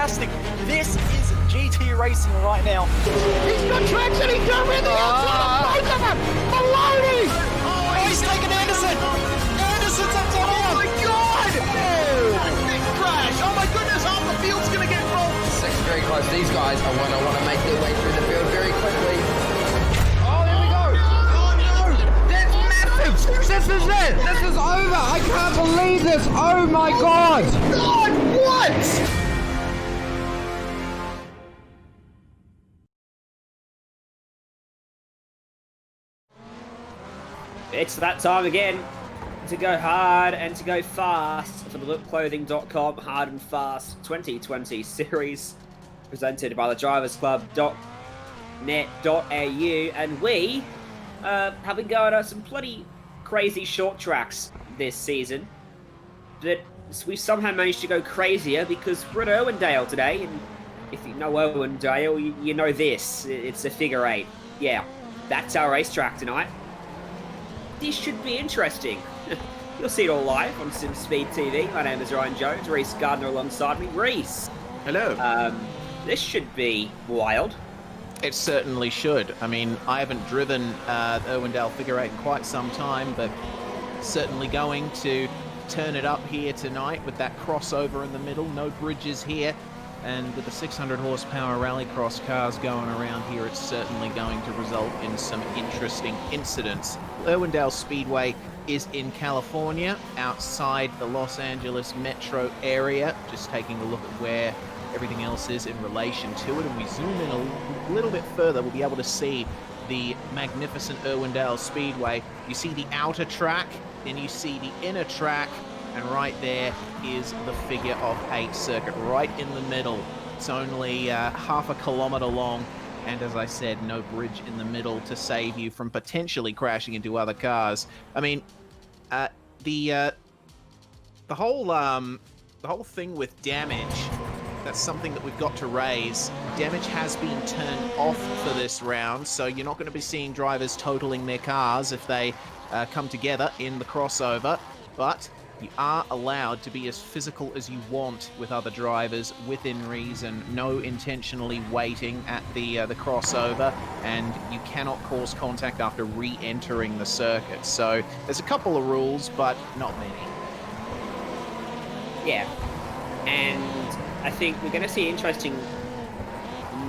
fantastic. This is GT racing right now. He's got traction, he's going around the outside of both of them! Maloney! Oh, he's taken Anderson! Anderson's up to him! Oh my God! Oh. Big crash! Oh my goodness, half the field's going to get rolled! Second very close. These guys are want to make their way through the field very quickly. Oh, there we go! Oh no! That's massive! This is it! This is over! I can't believe this! Oh my God! God, what? It's that time again to go hard and to go fast for the lookclothing.com Hard and Fast 2020 series presented by the driversclub.net.au, and we have been going on some bloody crazy short tracks this season, but we've somehow managed to go crazier because we're at Irwindale today, and if you know Irwindale, you know this. It's a figure eight. Yeah, that's our racetrack tonight. This should be interesting. You'll see it all live on SimSpeed TV. My name is Ryan Jones. Reese Gardner alongside me. Reese. Hello. This should be wild. It certainly should. I mean, I haven't driven the Irwindale figure eight in quite some time, but certainly going to turn it up here tonight with that crossover in the middle. No bridges here. And with the 600 horsepower rallycross cars going around here, it's certainly going to result in some interesting incidents. Irwindale Speedway is in California, outside the Los Angeles metro area. Just taking a look at where everything else is in relation to it. And we zoom in a little bit further, we'll be able to see the magnificent Irwindale Speedway. You see the outer track, then you see the inner track, and right there is the figure of eight circuit, right in the middle. It's only half a kilometer long, and as I said, no bridge in the middle to save you from potentially crashing into other cars. I mean, the whole thing with damage, that's something that we've got to raise. Damage has been turned off for this round, so you're not going to be seeing drivers totaling their cars if they come together in the crossover, but you are allowed to be as physical as you want with other drivers within reason. No intentionally waiting at the crossover, and you cannot cause contact after re-entering the circuit. So there's a couple of rules, but not many. Yeah, and I think we're going to see an interesting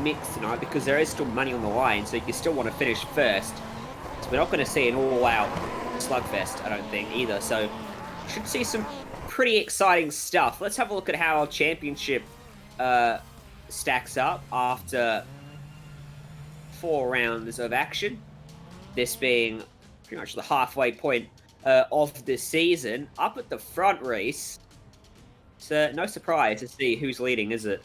mix tonight because there is still money on the line, so you still want to finish first. So we're not going to see an all-out slugfest, I don't think, either. So should see some pretty exciting stuff. Let's have a look at how our championship stacks up after 4 rounds of action. This being pretty much the halfway point of the season. Up at the front, Reese. So no surprise to see who's leading, is it?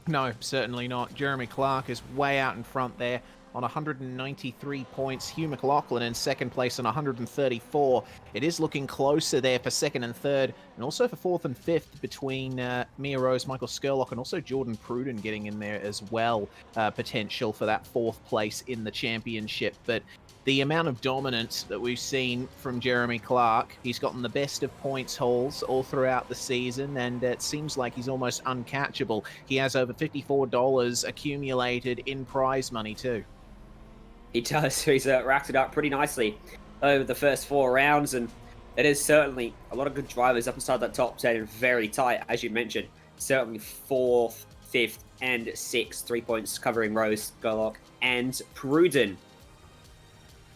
No, certainly not. Jeremy Clark is way out in front there on 193 points. Hugh McLaughlin in second place on 134. It is looking closer there for second and third, and also for fourth and fifth between Mia Rose, Michael Skurlock, and also Jordan Pruden getting in there as well. Potential for that fourth place in the championship. But the amount of dominance that we've seen from Jeremy Clark, he's gotten the best of points hauls all throughout the season, and it seems like he's almost uncatchable. He has over $54 accumulated in prize money too. He does. He's racked it up pretty nicely over the first 4 rounds, and it is certainly a lot of good drivers up inside that top 10 and very tight, as you mentioned. Certainly 4th, 5th, and 6th, 3 points covering Rose, Skurlock, and Pruden.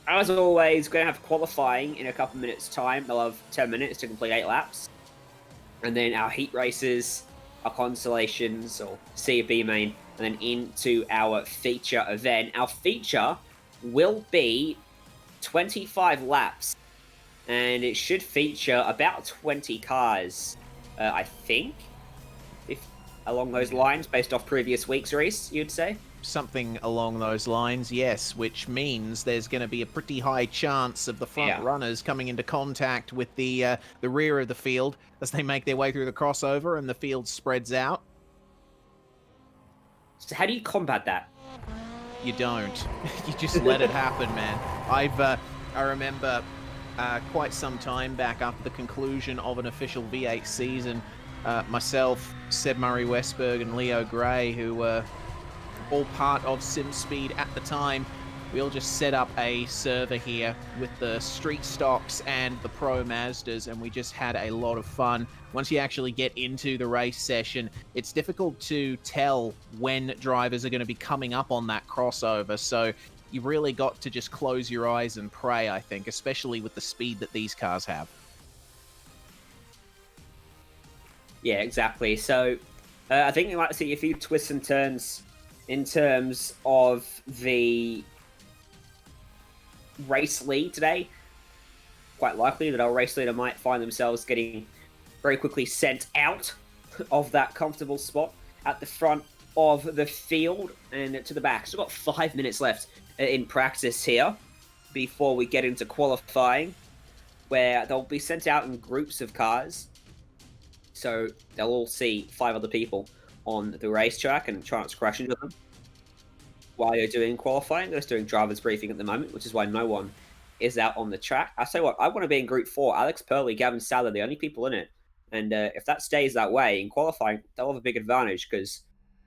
As always, going to have qualifying in a couple minutes' time. They'll have 10 minutes to complete 8 laps. And then our heat races, our consolations, or C or B main, and then into our feature event. Our feature will be 25 laps, and it should feature about 20 cars, I think, if along those lines, based off previous weeks, Reese, you'd say? Something along those lines, yes, which means there's going to be a pretty high chance of the front runners coming into contact with the rear of the field as they make their way through the crossover and the field spreads out. So how do you combat that? You don't. You just let it happen, man. I remember quite some time back after the conclusion of an official V8 season, myself, Seb Murray Westberg, and Leo Gray, who were all part of SimSpeed at the time, we all just set up a server here with the street stocks and the pro Mazdas, and we just had a lot of fun. Once you actually get into the race session, it's difficult to tell when drivers are going to be coming up on that crossover, so you've really got to just close your eyes and pray, I think, especially with the speed that these cars have. Yeah, exactly. So I think we might see a few twists and turns in terms of the race lead today. Quite likely that our race leader might find themselves getting very quickly sent out of that comfortable spot at the front of the field and to the back. So we've got 5 minutes left in practice here before we get into qualifying, where they'll be sent out in groups of cars. So they'll all see 5 other people on the racetrack and try not to crash into them. While you're doing qualifying, they're just doing driver's briefing at the moment, which is why no one is out on the track. I say what, I want to be in Group 4. Alex Purley, Gavin Sadler, the only people in it. And if that stays that way in qualifying, they'll have a big advantage because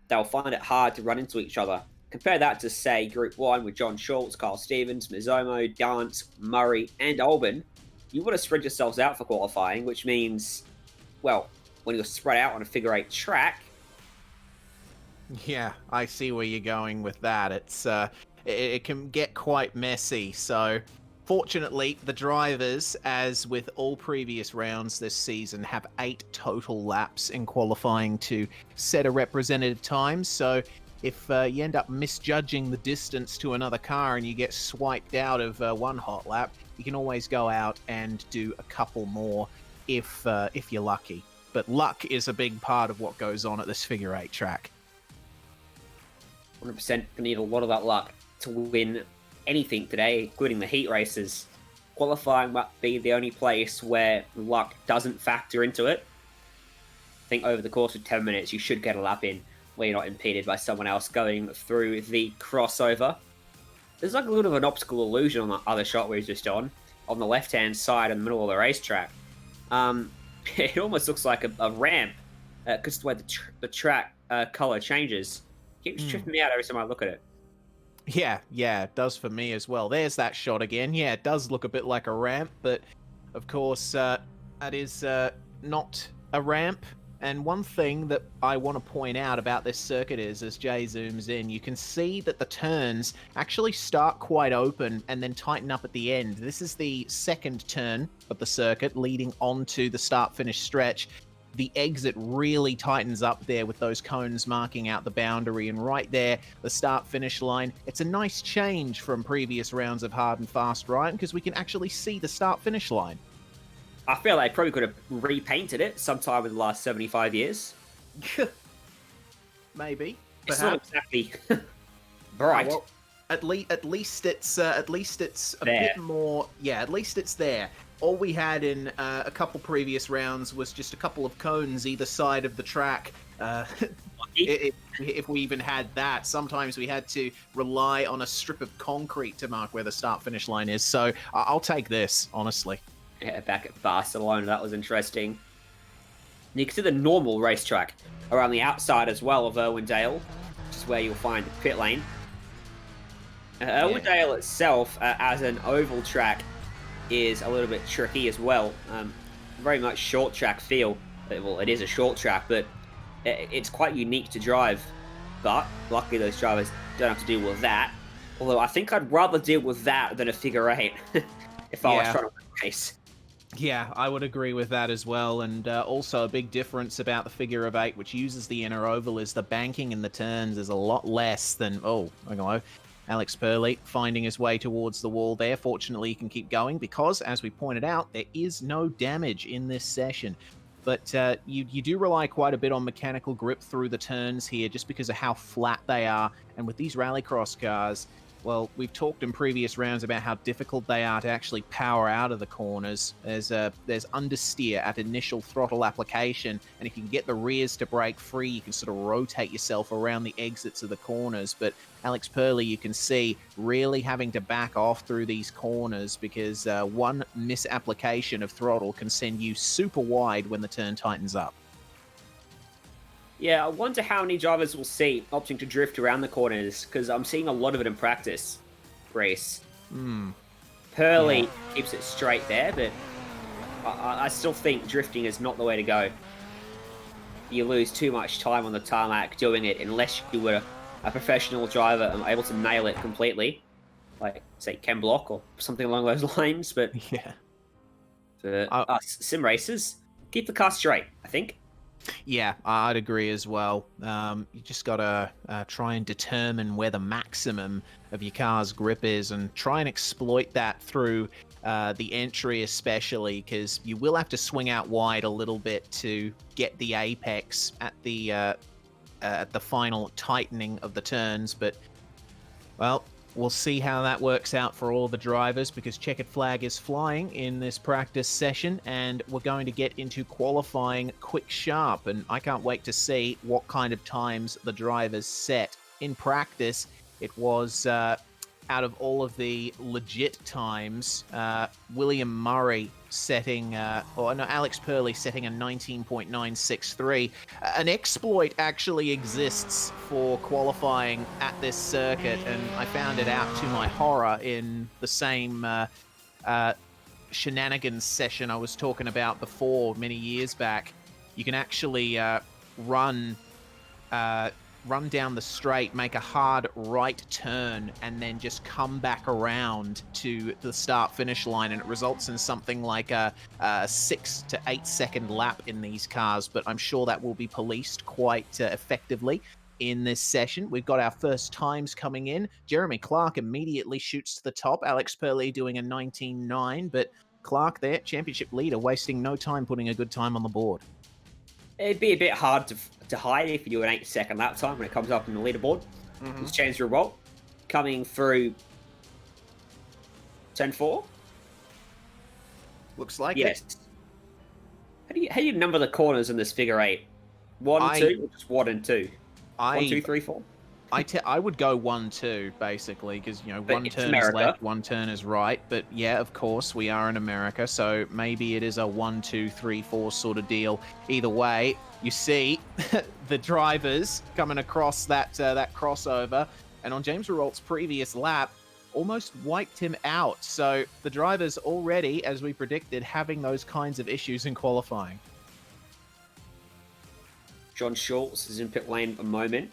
they'll find it hard to run into each other. Compare that to, say, Group 1 with John Schultz, Carl Stevens, Mizomo, Gant, Murray, and Albin. You want to spread yourselves out for qualifying, which means, well, when you're spread out on a figure 8 track. Yeah, I see where you're going with that. It can get quite messy. So, fortunately, the drivers, as with all previous rounds this season, have 8 total laps in qualifying to set a representative time. So, if you end up misjudging the distance to another car and you get swiped out of one hot lap, you can always go out and do a couple more if you're lucky. But luck is a big part of what goes on at this figure 8 track. 100% need a lot of that luck to win anything today, including the heat races. Qualifying might be the only place where luck doesn't factor into it. I think over the course of 10 minutes, you should get a lap in where you're not impeded by someone else going through the crossover. There's like a little bit of an optical illusion on the other shot we were just on the left-hand side in the middle of the racetrack. It almost looks like a ramp, because the way the track color changes. Keeps tripping me out every time I look at it. Yeah, it does for me as well. There's that shot again. Yeah, it does look a bit like a ramp, but of course, that is not a ramp. And one thing that I want to point out about this circuit is, as Jay zooms in, you can see that the turns actually start quite open and then tighten up at the end. This is the second turn of the circuit leading onto the start-finish stretch. The exit really tightens up there with those cones marking out the boundary, and right there, the start-finish line. It's a nice change from previous rounds of Hard and Fast, right? Because we can actually see the start-finish line. I feel like they probably could have repainted it sometime in the last 75 years. Maybe. It's not exactly bright. Well, at least it's a bit more. Yeah, at least it's there. All we had in a couple previous rounds was just a couple of cones either side of the track. If we even had that, sometimes we had to rely on a strip of concrete to mark where the start-finish line is. So I'll take this, honestly. Yeah, back at Barcelona, that was interesting. You can see the normal racetrack around the outside as well of Irwindale, which is where you'll find the pit lane. Irwindale itself, as an oval track, is a little bit tricky as well. Very much short track feel. Well, it is a short track, but it's quite unique to drive. But luckily those drivers don't have to deal with that. Although I think I'd rather deal with that than a figure 8 if I was trying to race. Yeah, I would agree with that as well. And also a big difference about the figure of 8, which uses the inner oval, is the banking in the turns is a lot less than, Alex Purley finding his way towards the wall there. Fortunately, he can keep going because, as we pointed out, there is no damage in this session. But you do rely quite a bit on mechanical grip through the turns here just because of how flat they are. And with these rallycross cars, well, we've talked in previous rounds about how difficult they are to actually power out of the corners. There's understeer at initial throttle application, and if you can get the rears to break free, you can sort of rotate yourself around the exits of the corners. But Alex Purley, you can see, really having to back off through these corners because one misapplication of throttle can send you super wide when the turn tightens up. Yeah, I wonder how many drivers we'll see opting to drift around the corners, because I'm seeing a lot of it in practice race. Purley keeps it straight there, but I still think drifting is not the way to go. You lose too much time on the tarmac doing it unless you were a professional driver and able to nail it completely, like, say, Ken Block or something along those lines. But Yeah. for us sim racers, keep the car straight, I think. Yeah, I'd agree as well. You just got to try and determine where the maximum of your car's grip is and try and exploit that through the entry especially, because you will have to swing out wide a little bit to get the apex at the final tightening of the turns. But, well, we'll see how that works out for all the drivers, because checkered flag is flying in this practice session, and we're going to get into qualifying quick sharp, and I can't wait to see what kind of times the drivers set. In practice, it was, out of all of the legit times, William Murray setting, Alex Purley setting a 19.963. An exploit actually exists for qualifying at this circuit, and I found it out to my horror in the same shenanigans session I was talking about before many years back. You can actually run down the straight, make a hard right turn, and then just come back around to the start-finish line, and it results in something like a 6 to 8 second lap in these cars, but I'm sure that will be policed quite effectively in this session. We've got our first times coming in. Jeremy Clark immediately shoots to the top. Alex Purley doing a 19.9, but Clark there, championship leader, wasting no time putting a good time on the board. It'd be a bit hard to hide if you do an 8-second lap time when it comes up in the leaderboard. It's James Revolt coming through turn 4. Looks like Yes. it. How do you number the corners in this figure 8? 1, 2, or just 1 and 2? 1, 2, 3, 4. I would go 1-2 basically, because But one it's turn America. is left, one turn is right. But yeah, of course we are in America, so maybe it is a 1, 2, 3, 4 sort of deal. Either way, you see the drivers coming across that crossover, and on James Revolt's previous lap, almost wiped him out. So the drivers already, as we predicted, having those kinds of issues in qualifying. John Schultz is in pit lane at the moment.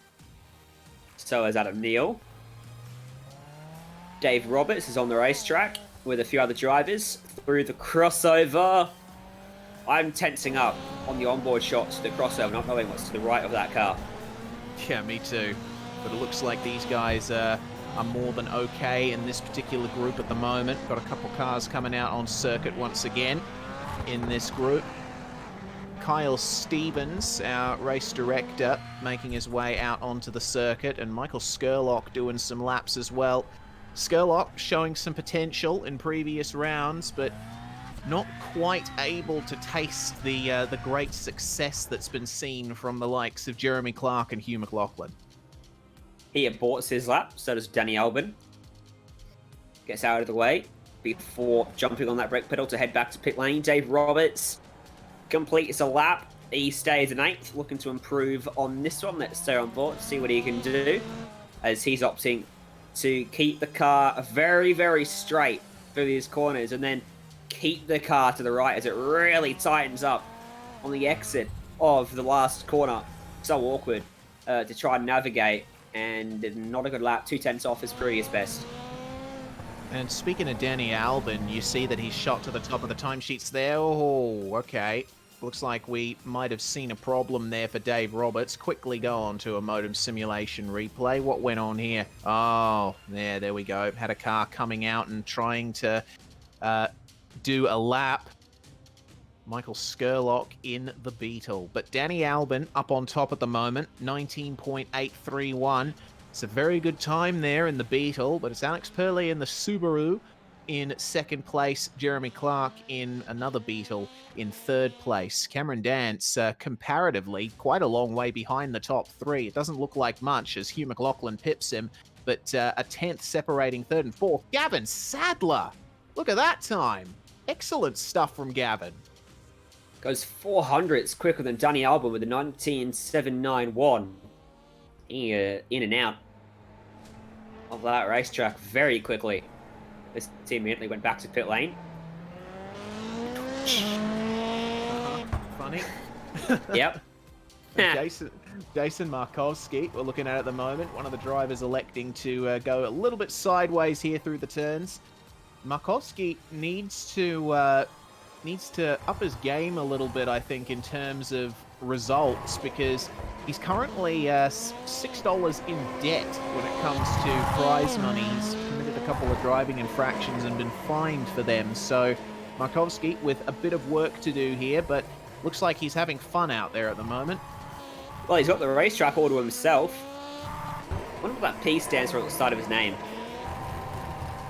So is Adam Neal. Dave Roberts is on the racetrack with a few other drivers through the crossover. I'm tensing up on the onboard shots to the crossover, not knowing what's to the right of that car. Yeah, me too. But it looks like these guys are more than okay in this particular group at the moment. Got a couple cars coming out on circuit once again in this group. Kyle Stevens, our race director, making his way out onto the circuit, and Michael Skurlock doing some laps as well. Skurlock showing some potential in previous rounds, but not quite able to taste the great success that's been seen from the likes of Jeremy Clark and Hugh McLaughlin. He aborts his lap, so does Danny Albin. Gets out of the way before jumping on that brake pedal to head back to pit lane. Dave Roberts completes a lap. He stays in 8th, looking to improve on this one. Let's stay on board, see what he can do, as he's opting to keep the car very, very straight through these corners, and then keep the car to the right as it really tightens up on the exit of the last corner. So awkward to try and navigate, and not a good lap. 2/10 off his previous best. And speaking of Danny Albin, you see that he's shot to the top of the timesheets there. Oh, okay. Looks like we might have seen a problem there for Dave Roberts. Quickly go on to a modem simulation replay. What went on here? Oh, there we go. Had a car coming out and trying to do a lap. Michael Skurlock in the Beetle. But Danny Albin up on top at the moment, 19.831. It's a very good time there in the Beetle, but it's Alex Purley in the Subaru in second place. Jeremy Clark in another Beetle in third place. Cameron Dance, comparatively, quite a long way behind the top 3. It doesn't look like much as Hugh McLaughlin pips him, but a 10th separating third and fourth. Gavin Sadler! Look at that time! Excellent stuff from Gavin. Goes 400s quicker than Danny Albon with a 19.791. In and out of that racetrack very quickly. This team immediately went back to pit lane. Funny. Yep. Jason Markowski, we're looking at the moment. One of the drivers electing to go a little bit sideways here through the turns. Markowski needs to up his game a little bit, I think, in terms of results, because he's currently $6 in debt when it comes to prize money. He's committed a couple of driving infractions and been fined for them. So Markowski with a bit of work to do here, but looks like he's having fun out there at the moment. Well, he's got the racetrack all to himself. I wonder what that P stands for at the start of his name.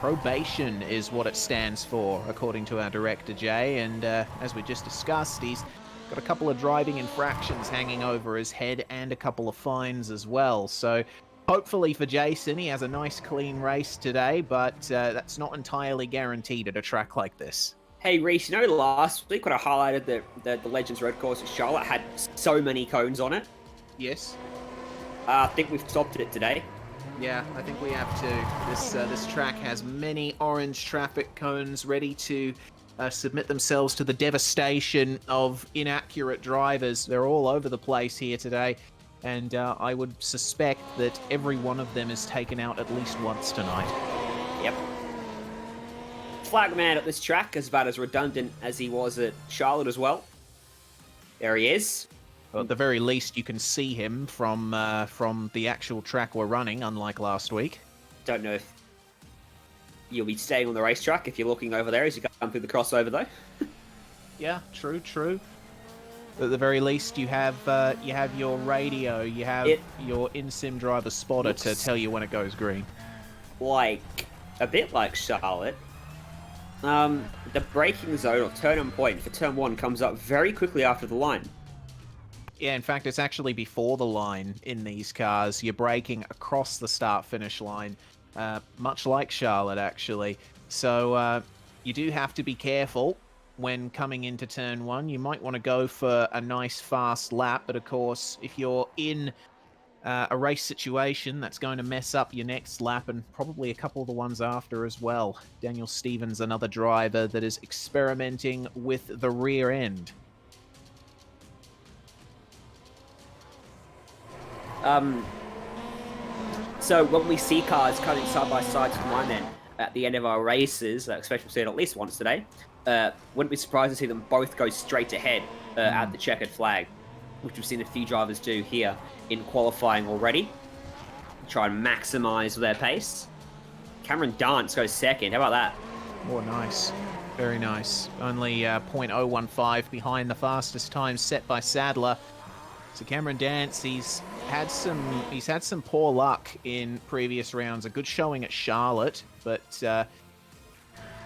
Probation is what it stands for, according to our director, Jay. And as we just discussed, he's got a couple of driving infractions hanging over his head and a couple of fines as well. So hopefully for Jason, he has a nice clean race today, but that's not entirely guaranteed at a track like this. Hey, Reese, you know last week when I highlighted the Legends Road course at Charlotte had so many cones on it? Yes. I think we've stopped it today. Yeah, I think we have to. This track has many orange traffic cones ready to submit themselves to the devastation of inaccurate drivers. They're all over the place here today, and I would suspect that every one of them is taken out at least once tonight. Yep. Flagman at this track is about as redundant as he was at Charlotte as well. There he is. Well, at the very least, you can see him from the actual track we're running, unlike last week. Don't know if you'll be staying on the racetrack if you're looking over there as you come through the crossover, though. Yeah, true. At the very least, you have your radio, you have your in-sim driver spotter to tell you when it goes green. Like a bit like Charlotte. The braking zone or turn-on point for turn 1 comes up very quickly after the line. Yeah, in fact, it's actually before the line in these cars. You're braking across the start-finish line, much like Charlotte, actually. So you do have to be careful when coming into turn 1. You might want to go for a nice fast lap, but of course, if you're in a race situation, that's going to mess up your next lap and probably a couple of the ones after as well. Daniel Stevens, another driver that is experimenting with the rear end. So when we see cars coming side by side to my men at the end of our races, especially we've seen it at least once today, wouldn't be surprised to see them both go straight ahead at the checkered flag, which we've seen a few drivers do here in qualifying already. Try and maximize their pace. Cameron Dance goes second. How about that? Oh, nice. Very nice. Only 0.015 behind the fastest time set by Sadler. So Cameron Dance, he's had some poor luck in previous rounds. A good showing at Charlotte, but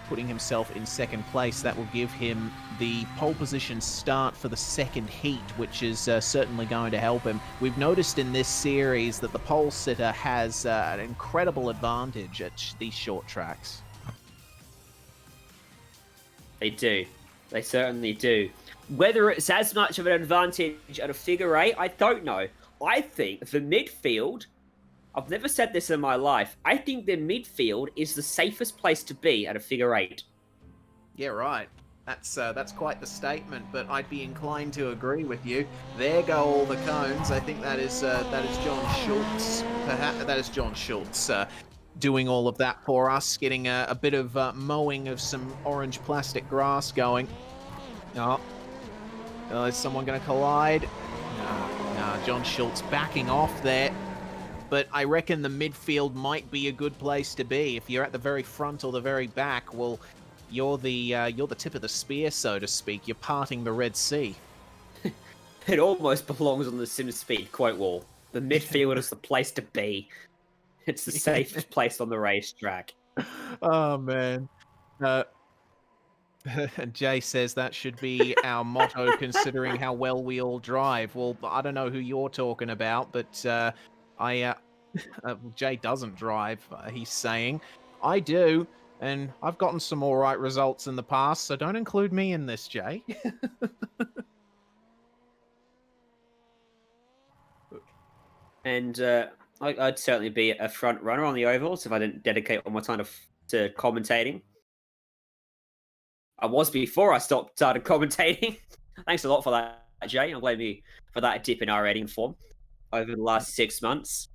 putting himself in second place, that will give him the pole position start for the second heat, which is certainly going to help him. We've noticed in this series that the pole sitter has an incredible advantage at these short tracks. They do. They certainly do. Whether it's as much of an advantage at a figure eight, I don't know. I think the midfield, I've never said this in my life, I think the midfield is the safest place to be at a figure eight. Yeah, right. That's quite the statement, but I'd be inclined to agree with you. There go all the cones. I think that is John Schultz. Perhaps that is John Schultz doing all of that for us, getting a bit of mowing of some orange plastic grass going. Is someone going to collide? No, John Schultz backing off there. But I reckon the midfield might be a good place to be. If you're at the very front or the very back, well, you're the tip of the spear, so to speak. You're parting the Red Sea. It almost belongs on the SimSpeed quote wall. The midfield is the place to be. It's the safest place on the racetrack. Oh, man. And Jay says that should be our motto, considering how well we all drive. Well, I don't know who you're talking about, but Jay doesn't drive, he's saying. I do, and I've gotten some all right results in the past, so don't include me in this, Jay. and I'd certainly be a front runner on the ovals if I didn't dedicate all my time to commentating. I was before I started commentating. Thanks a lot for that, Jay. I'll blame you for that dip in our rating form over the last 6 months.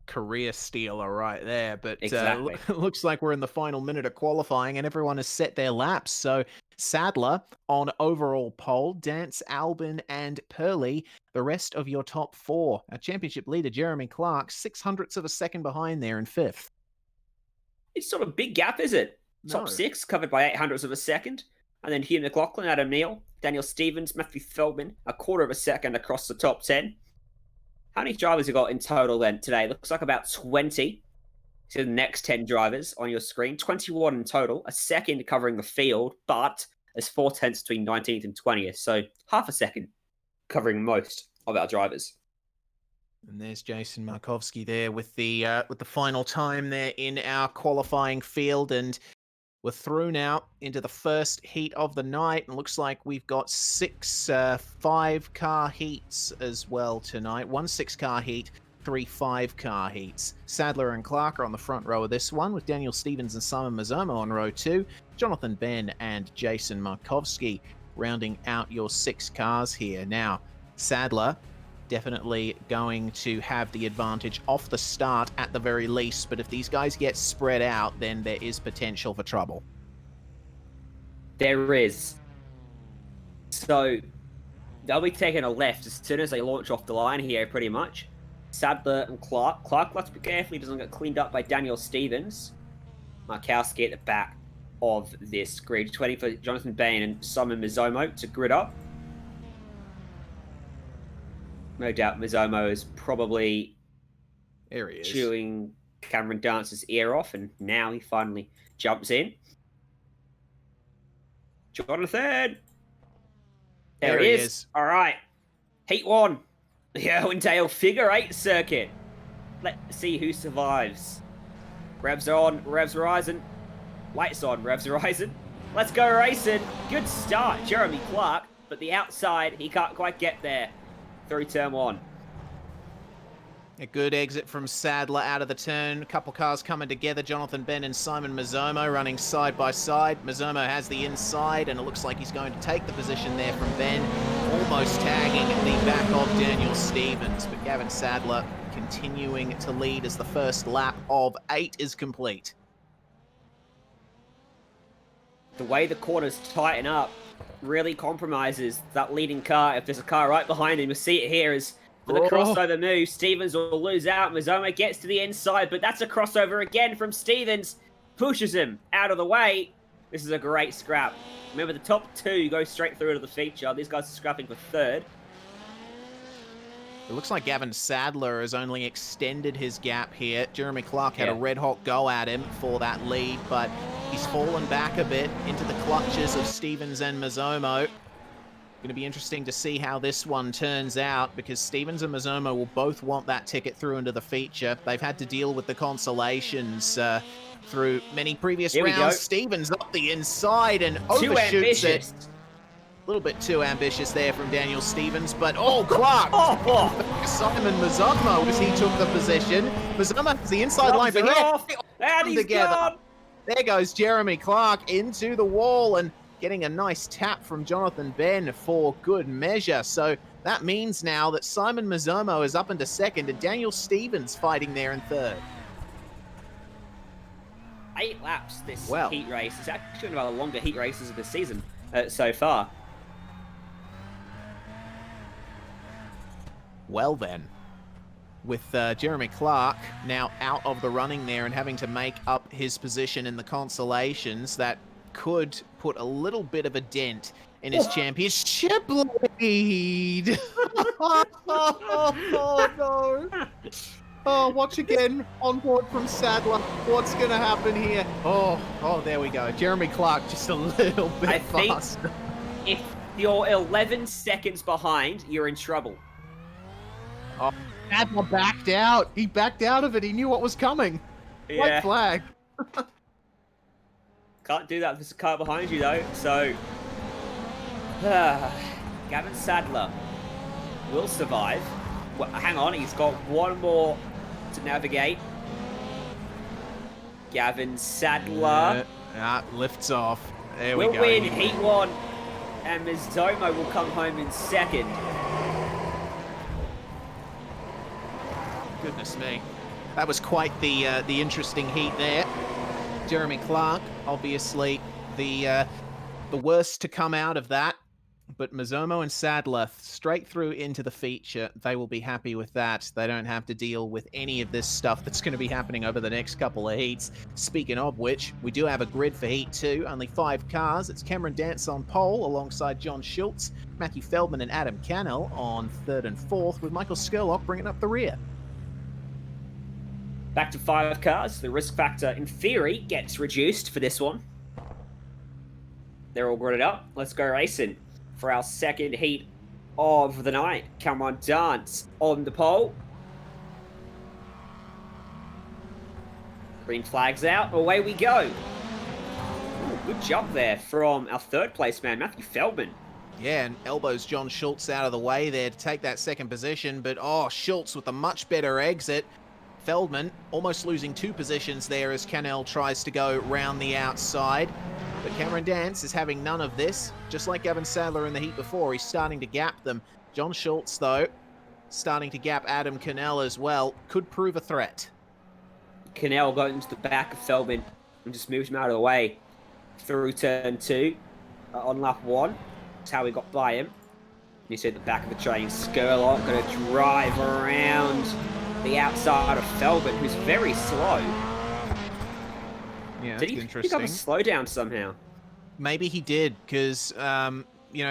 Career stealer right there, but Exactly. looks like we're in the final minute of qualifying and everyone has set their laps. So Sadler on overall pole, Dance, Albin and Purley, the rest of your top four. Our championship leader Jeremy Clark, 0.06 of a second behind there in fifth. It's sort of a big gap, is it? No. Top six covered by 0.08 of a second, and then Hugh McLaughlin, Adam Neal, Daniel Stevens, Matthew Feldman, 1/4 of a second across the top 10. How many drivers have got in total then today? Looks like about 20. So the next 10 drivers on your screen. 21 in total, a second covering the field, but there's 4/10 between 19th and 20th. So half a second covering most of our drivers. And there's Jason Markowski there with the final time there in our qualifying field, and we're through now into the first heat of the night, and looks like we've got 6 5-car heats as well tonight. 1 6-car heat, 3 5-car heats. Sadler and Clark are on the front row of this one, with Daniel Stevens and Simon Mazzomo on row 2. Jonathan Ben and Jason Markowski rounding out your 6 cars here. Now, Sadler definitely going to have the advantage off the start at the very least, but if these guys get spread out, then there is potential for trouble. There is. So they'll be taking a left as soon as they launch off the line here, pretty much. Sadler and Clark. Clark, let's be careful he doesn't get cleaned up by Daniel Stevens. Markowski at the back of this grid. 20 for Jonathan Bain and Simon Mazzomo to grid up. No doubt Mazzomo is probably There he is. chewing Cameron Dance's ear off, and now he finally jumps in. Jonathan! There he is. All right. Heat 1. The Irwindale Figure 8 circuit. Let's see who survives. Revs are on. Revs rising. Lights on. Revs rising. Let's go racing. Good start, Jeremy Clark. But the outside, he can't quite get there. Through turn 1. A good exit from Sadler out of the turn. A couple cars coming together. Jonathan Ben and Simon Mazzomo running side by side. Mazzomo has the inside, and it looks like he's going to take the position there from Ben, almost tagging the back of Daniel Stevens. But Gavin Sadler continuing to lead as the first lap of 8 is complete. The way the corners tighten up really compromises that leading car. If there's a car right behind him, you'll see it here is for the crossover move. Stevens will lose out. Mazzomo gets to the inside, but that's a crossover again from Stevens. Pushes him out of the way. This is a great scrap. Remember, the top 2 go straight through to the feature. These guys are scrapping for 3rd. It looks like Gavin Sadler has only extended his gap here. Jeremy Clark had a red-hot go at him for that lead, but he's fallen back a bit into the clutches of Stevens and Mazzomo. Going to be interesting to see how this one turns out, because Stevens and Mazzomo will both want that ticket through into the feature. They've had to deal with the consolations through many previous rounds. Stevens up the inside and overshoots it. A little bit too ambitious there from Daniel Stevens, but Clark! Simon Mazzomo as he took the position. Mazzomo has the inside line, but and he's gone. There goes Jeremy Clark into the wall and getting a nice tap from Jonathan Ben for good measure. So that means now that Simon Mazzomo is up into 2nd and Daniel Stevens fighting there in 3rd. 8 laps this heat race. It's actually one of the longer heat races of the season so far. Well then, with Jeremy Clark now out of the running there and having to make up his position in the consolations, that could put a little bit of a dent in his championship lead. Oh no. Oh, watch again on board from Sadler. What's going to happen here? Oh, there we go. Jeremy Clark just a little bit faster. If you're 11 seconds behind, you're in trouble. Oh, Sadler backed out. He backed out of it. He knew what was coming. Yeah. White flag. Can't do that if there's a car behind you, though. So, Gavin Sadler will survive. Well, hang on, he's got one more to navigate. Gavin Sadler Lifts off. There we will go. win Heat 1, and Mizomo will come home in second. Goodness me. That was quite the interesting heat there. Jeremy Clark, obviously the worst to come out of that. But Mizomo and Sadler straight through into the feature. They will be happy with that. They don't have to deal with any of this stuff that's going to be happening over the next couple of heats. Speaking of which, we do have a grid for Heat 2. Only 5 cars. It's Cameron Dance on pole alongside John Schultz, Matthew Feldman and Adam Cannell on 3rd and 4th, with Michael Skurlock bringing up the rear. Back to 5 cars. The risk factor, in theory, gets reduced for this one. They're all gridded up. Let's go racing for our second heat of the night. Come on, Dance on the pole. Green flag's out. Away we go. Ooh, good jump there from our 3rd place man, Matthew Feldman. Yeah, and elbows John Schultz out of the way there to take that 2nd position. But, Schultz with a much better exit. Feldman almost losing 2 positions there as Cannell tries to go round the outside. But Cameron Dance is having none of this. Just like Gavin Sadler in the heat before, he's starting to gap them. John Schultz, though, starting to gap Adam Cannell as well. Could prove a threat. Cannell got into the back of Feldman and just moved him out of the way through turn 2 on lap 1. That's how we got by him. You see at the back of the train, Skurlock going to drive around the outside of Feldman, who's very slow. Yeah, did he pick up a slowdown somehow? Maybe he did, because,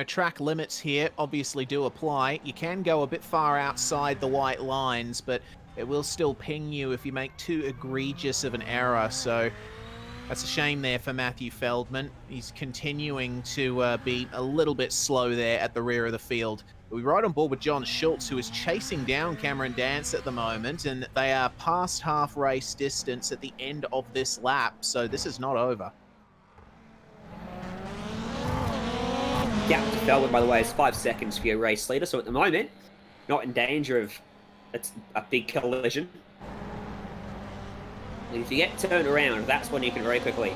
track limits here obviously do apply. You can go a bit far outside the white lines, but it will still ping you if you make too egregious of an error. So that's a shame there for Matthew Feldman. He's continuing to be a little bit slow there at the rear of the field. We're right on board with John Schultz, who is chasing down Cameron Dance at the moment, and they are past half race distance at the end of this lap, so this is not over. Yeah, Feldman, by the way, is 5 seconds for your race leader, so at the moment, not in danger of a big collision. And if you get turned around, that's when you can very quickly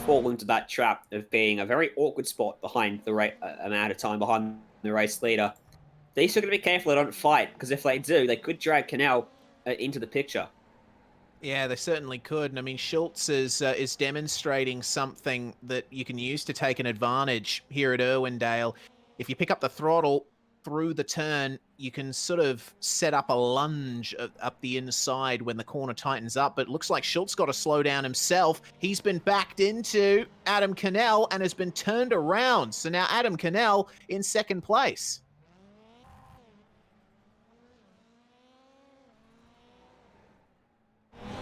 fall into that trap of being a very awkward spot behind the amount of time behind the race leader. They still got to be careful they don't fight, because if they do, they could drag Cannell into the picture. Yeah, they certainly could. And I mean, Schultz is demonstrating something that you can use to take an advantage here at Irwindale. If you pick up the throttle through the turn, you can sort of set up a lunge up the inside when the corner tightens up. But it looks like Schultz got to slow down himself. He's been backed into Adam Cannell and has been turned around. So now Adam Cannell in 2nd place.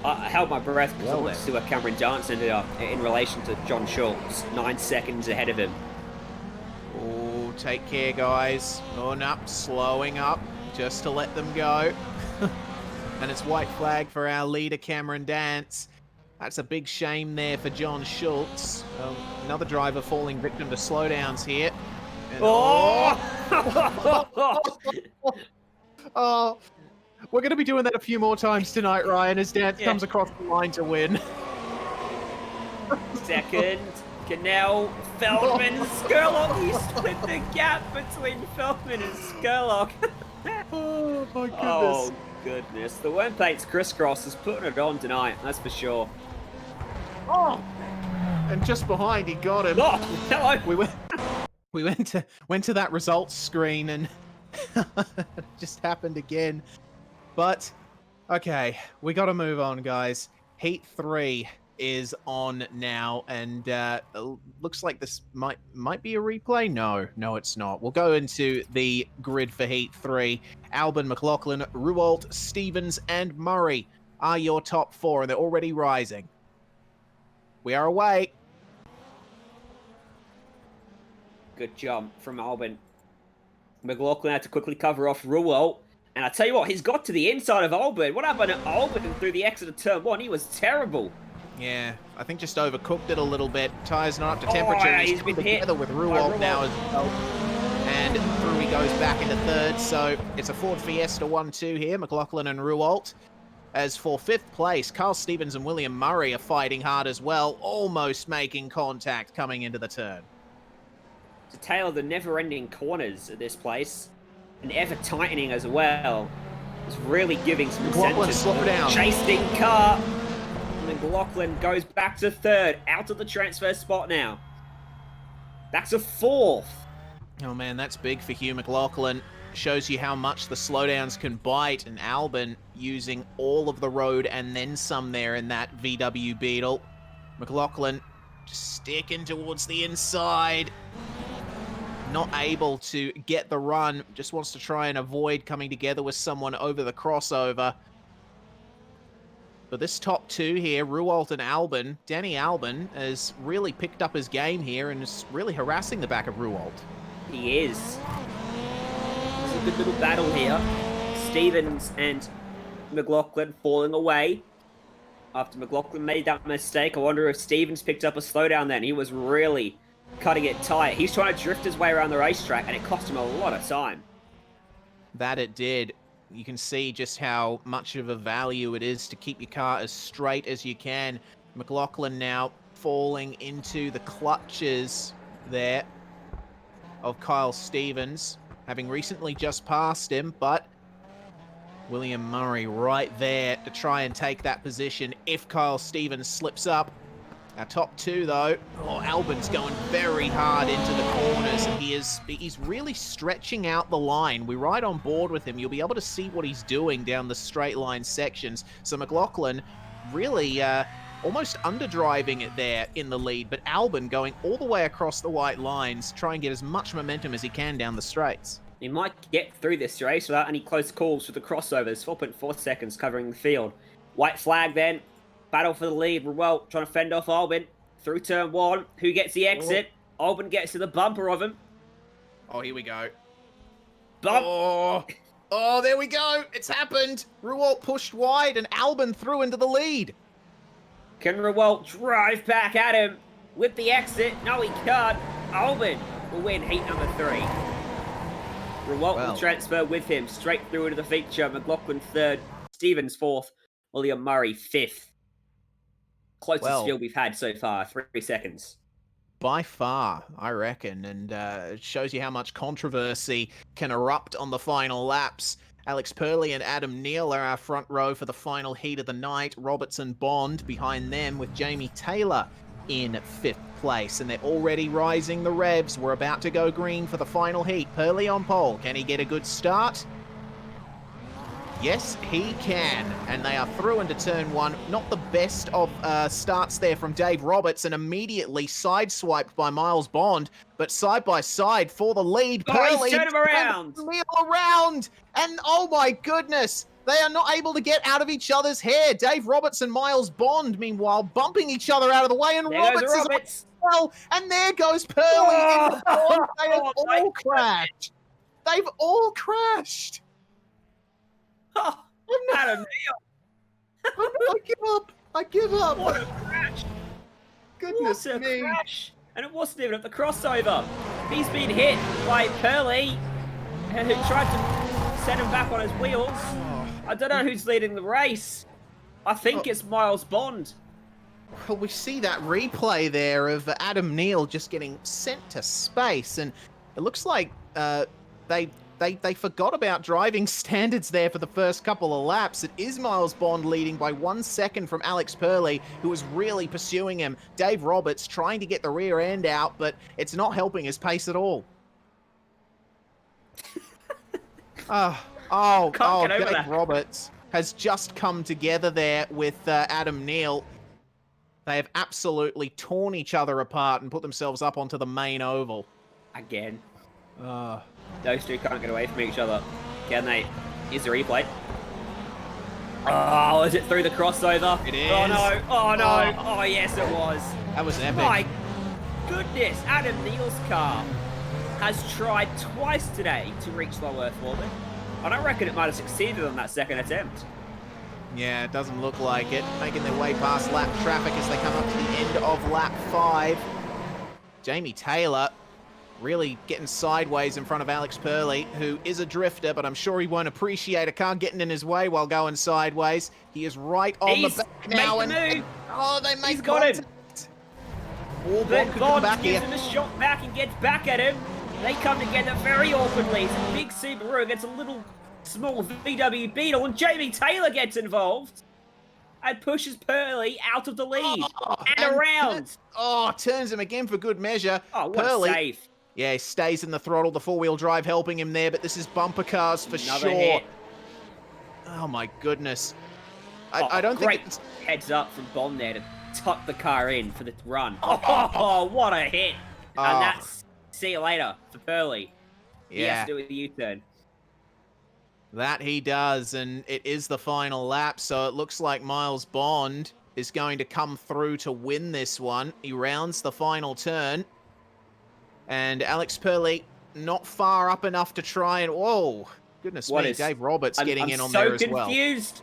I held my breath because I wanted to see where Cameron Dance ended up in relation to John Schultz, 9 seconds ahead of him. Oh, take care, guys. Oh, no, slowing up just to let them go. And it's white flag for our leader, Cameron Dance. That's a big shame there for John Schultz. Another driver falling victim to slowdowns here. And oh, we're going to be doing that a few more times tonight, Ryan, as Dance comes across the line to win. 2nd, Cannell, Feldman, Skurlock. He split the gap between Feldman and Skurlock. Oh, my goodness. Oh, goodness. The Wemplate's crisscross is putting it on tonight, that's for sure. Oh! And just behind, he got him. Oh, hello. We went to that results screen and it just happened again. But okay, we got to move on, guys. Heat 3 is on now, and looks like this might be a replay. No, it's not. We'll go into the grid for Heat 3. Albin, McLaughlin, Ruwalt, Stevens, and Murray are your top 4, and they're already rising. We are away. Good jump from Albin. McLaughlin had to quickly cover off Ruwalt. And I tell you what, he's got to the inside of Albin. What happened to Albin through the exit of turn 1? He was terrible. Yeah, I think just overcooked it a little bit. Tyres not up to temperature. Yeah, he's been hit together with Ruwalt now as well. And and through he goes back into third. So it's a Ford Fiesta 1-2 here, McLaughlin and Ruwalt. As for fifth place, Carl Stevens and William Murray are fighting hard as well, almost making contact coming into the turn. It's a tale of the never-ending corners at this place, and ever tightening as well. It's really giving some McLaughlin, incentive. slow down. Chasing car. McLaughlin goes back to third, out of the transfer spot now. Back to fourth. Oh man, that's big for Hugh McLaughlin. Shows you how much the slowdowns can bite, and Albin using all of the road and then some there in that VW Beetle. McLaughlin just sticking towards the inside. Not able to get the run, just wants to try and avoid coming together with someone over the crossover. But this top two here, Ruwalt and Albin, Danny Albin has really picked up his game here and is really harassing the back of Ruwalt. He is. It's a good little battle here. Stevens and McLaughlin falling away. After McLaughlin made that mistake, I wonder if Stevens picked up a slowdown then. He was really cutting it tight. He's trying to drift his way around the racetrack, and it cost him a lot of time. That it did. You can see just how much of a value it is to keep your car as straight as you can. McLaughlin now falling into the clutches there of Kyle Stevens, having recently just passed him, but William Murray right there to try and take that position if Kyle Stevens slips up. Our top two, though, Albin's going very hard into the corners, and he's really stretching out the line. We're right on board with him. You'll be able to see what he's doing down the straight line sections. So McLaughlin really almost underdriving it there in the lead, but Albin going all the way across the white lines, try and get as much momentum as he can down the straights. He might get through this race without any close calls with the crossovers. 4.4 seconds covering the field. White flag then. Battle for the lead. Ruwalt trying to fend off Albin through turn one. Who gets the exit? Albin gets to the bumper of him. Oh, here we go. Bump. Oh, there we go. It's happened. Ruwalt pushed wide and Albin threw into the lead. Can Ruwalt drive back at him with the exit? No, he can't. Albin will win heat number 3. Ruwalt will transfer with him straight through into the feature. McLaughlin third, Stevens fourth, William Murray fifth. Closest field we've had so far, 3 seconds. By far, I reckon, and it shows you how much controversy can erupt on the final laps. Alex Purley and Adam Neal are our front row for the final heat of the night. Robertson Bond behind them with Jamie Taylor in 5th place, and they're already rising the revs. We're about to go green for the final heat. Purley on pole. Can he get a good start? Yes, he can. And they are through into turn one. Not the best of starts there from Dave Roberts, and immediately sideswiped by Miles Bond, but side by side for the lead. Purley turn him around. Around. And oh my goodness, they are not able to get out of each other's hair. Dave Roberts and Miles Bond, meanwhile, bumping each other out of the way, and Roberts is well, and there goes Purley. Into the Bond. They have all crashed. They've all crashed. Oh, Adam Neal. I give up. I give up. What a crash. Goodness what a me. crash. And it wasn't even at the crossover. He's been hit by Purley, who tried to set him back on his wheels. I don't know who's leading the race. I think it's Miles Bond. Well, we see that replay there of Adam Neal just getting sent to space, and it looks like they forgot about driving standards there for the first couple of laps. It is Miles Bond leading by 1 second from Alex Purley, who was really pursuing him. Dave Roberts trying to get the rear end out, but it's not helping his pace at all. Dave Roberts has just come together there with Adam Neal. They have absolutely torn each other apart and put themselves up onto the main oval. Again. Those two can't get away from each other. Can they? Here's the replay. Oh, is it through the crossover? It is. Oh, no. Oh, no. Oh, yes, it was. That was epic. My goodness. Adam Neal's car has tried twice today to reach low Earth orbit. And I reckon it might have succeeded on that second attempt. Yeah, it doesn't look like it. Making their way past lap traffic as they come up to the end of lap 5. Jamie Taylor really getting sideways in front of Alex Purley, who is a drifter, but I'm sure he won't appreciate a car getting in his way while going sideways. He is right on He's the back now. made the move. Oh, they make He's got him. Warbot could come Bond back gives here. him a shot back and gets back at him. They come together very awkwardly. It's a big Subaru against a little small VW Beetle, and Jamie Taylor gets involved and pushes Purley out of the lead and around. Turns him again for good measure. Oh, what Purley, a save. yeah, he stays in the throttle, the four-wheel drive helping him there, but this is bumper cars for Another sure. hit. Oh my goodness. I don't great think it's... heads up from Bond there to tuck the car in for the run. Oh, what a hit. And that's see you later for Purley. He has to do a U-turn. That he does, and it is the final lap, so it looks like Miles Bond is going to come through to win this one. He rounds the final turn, and Alex Purley not far up enough to try and... Whoa, goodness me, Dave Roberts getting in on there as well. I'm so confused.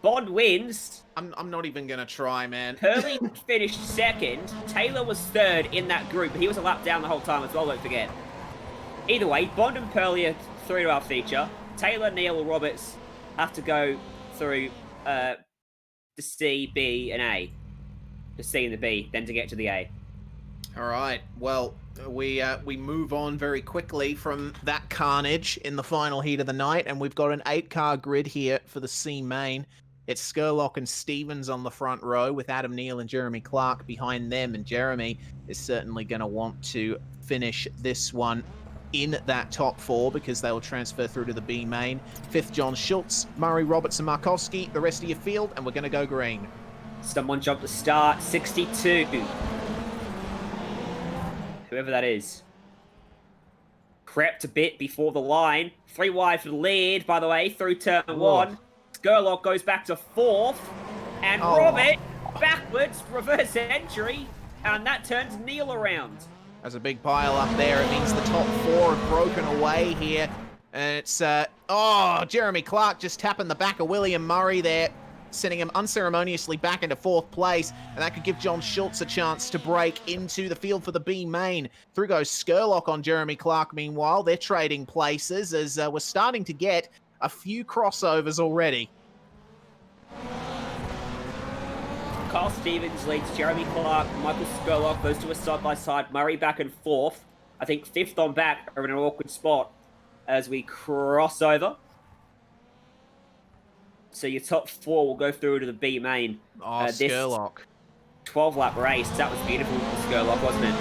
Bond wins. I'm not even going to try, man. Purley finished second. Taylor was third in that group. He was a lap down the whole time as well, don't forget. Either way, Bond and Purley are through to our feature. Taylor, Neil, and Roberts have to go through the C, B, and A. The C and the B, then to get to the A. All right. Well, we move on very quickly from that carnage in the final heat of the night, and we've got an 8-car grid here for the C main. It's Skurlock and Stevens on the front row with Adam Neal and Jeremy Clark behind them, and Jeremy is certainly going to want to finish this one in that top 4 because they will transfer through to the B main. 5th, John Schultz, Murray, Roberts, and Markowski, the rest of your field, and we're going to go green. Someone jumped the start, 62. Whoever that is. Crept a bit before the line. 3 wide for the lead, by the way, through turn 1. Skurlock goes back to 4th. And Robert, backwards, reverse entry. And that turns Neil around. There's a big pile up there. It means the top 4 have broken away here. And it's, Jeremy Clark just tapping the back of William Murray there, sending him unceremoniously back into 4th place, and that could give John Schultz a chance to break into the field for the B main. Through goes Skurlock on Jeremy Clark. Meanwhile, they're trading places as we're starting to get a few crossovers already. Carl Stevens leads Jeremy Clark, Michael Skurlock, those two are side by side. Murray back and 4th. I think 5th on back are in an awkward spot as we cross over. So your top 4 will go through to the B main. Skurlock. 12-lap race. That was beautiful for Skurlock, wasn't it?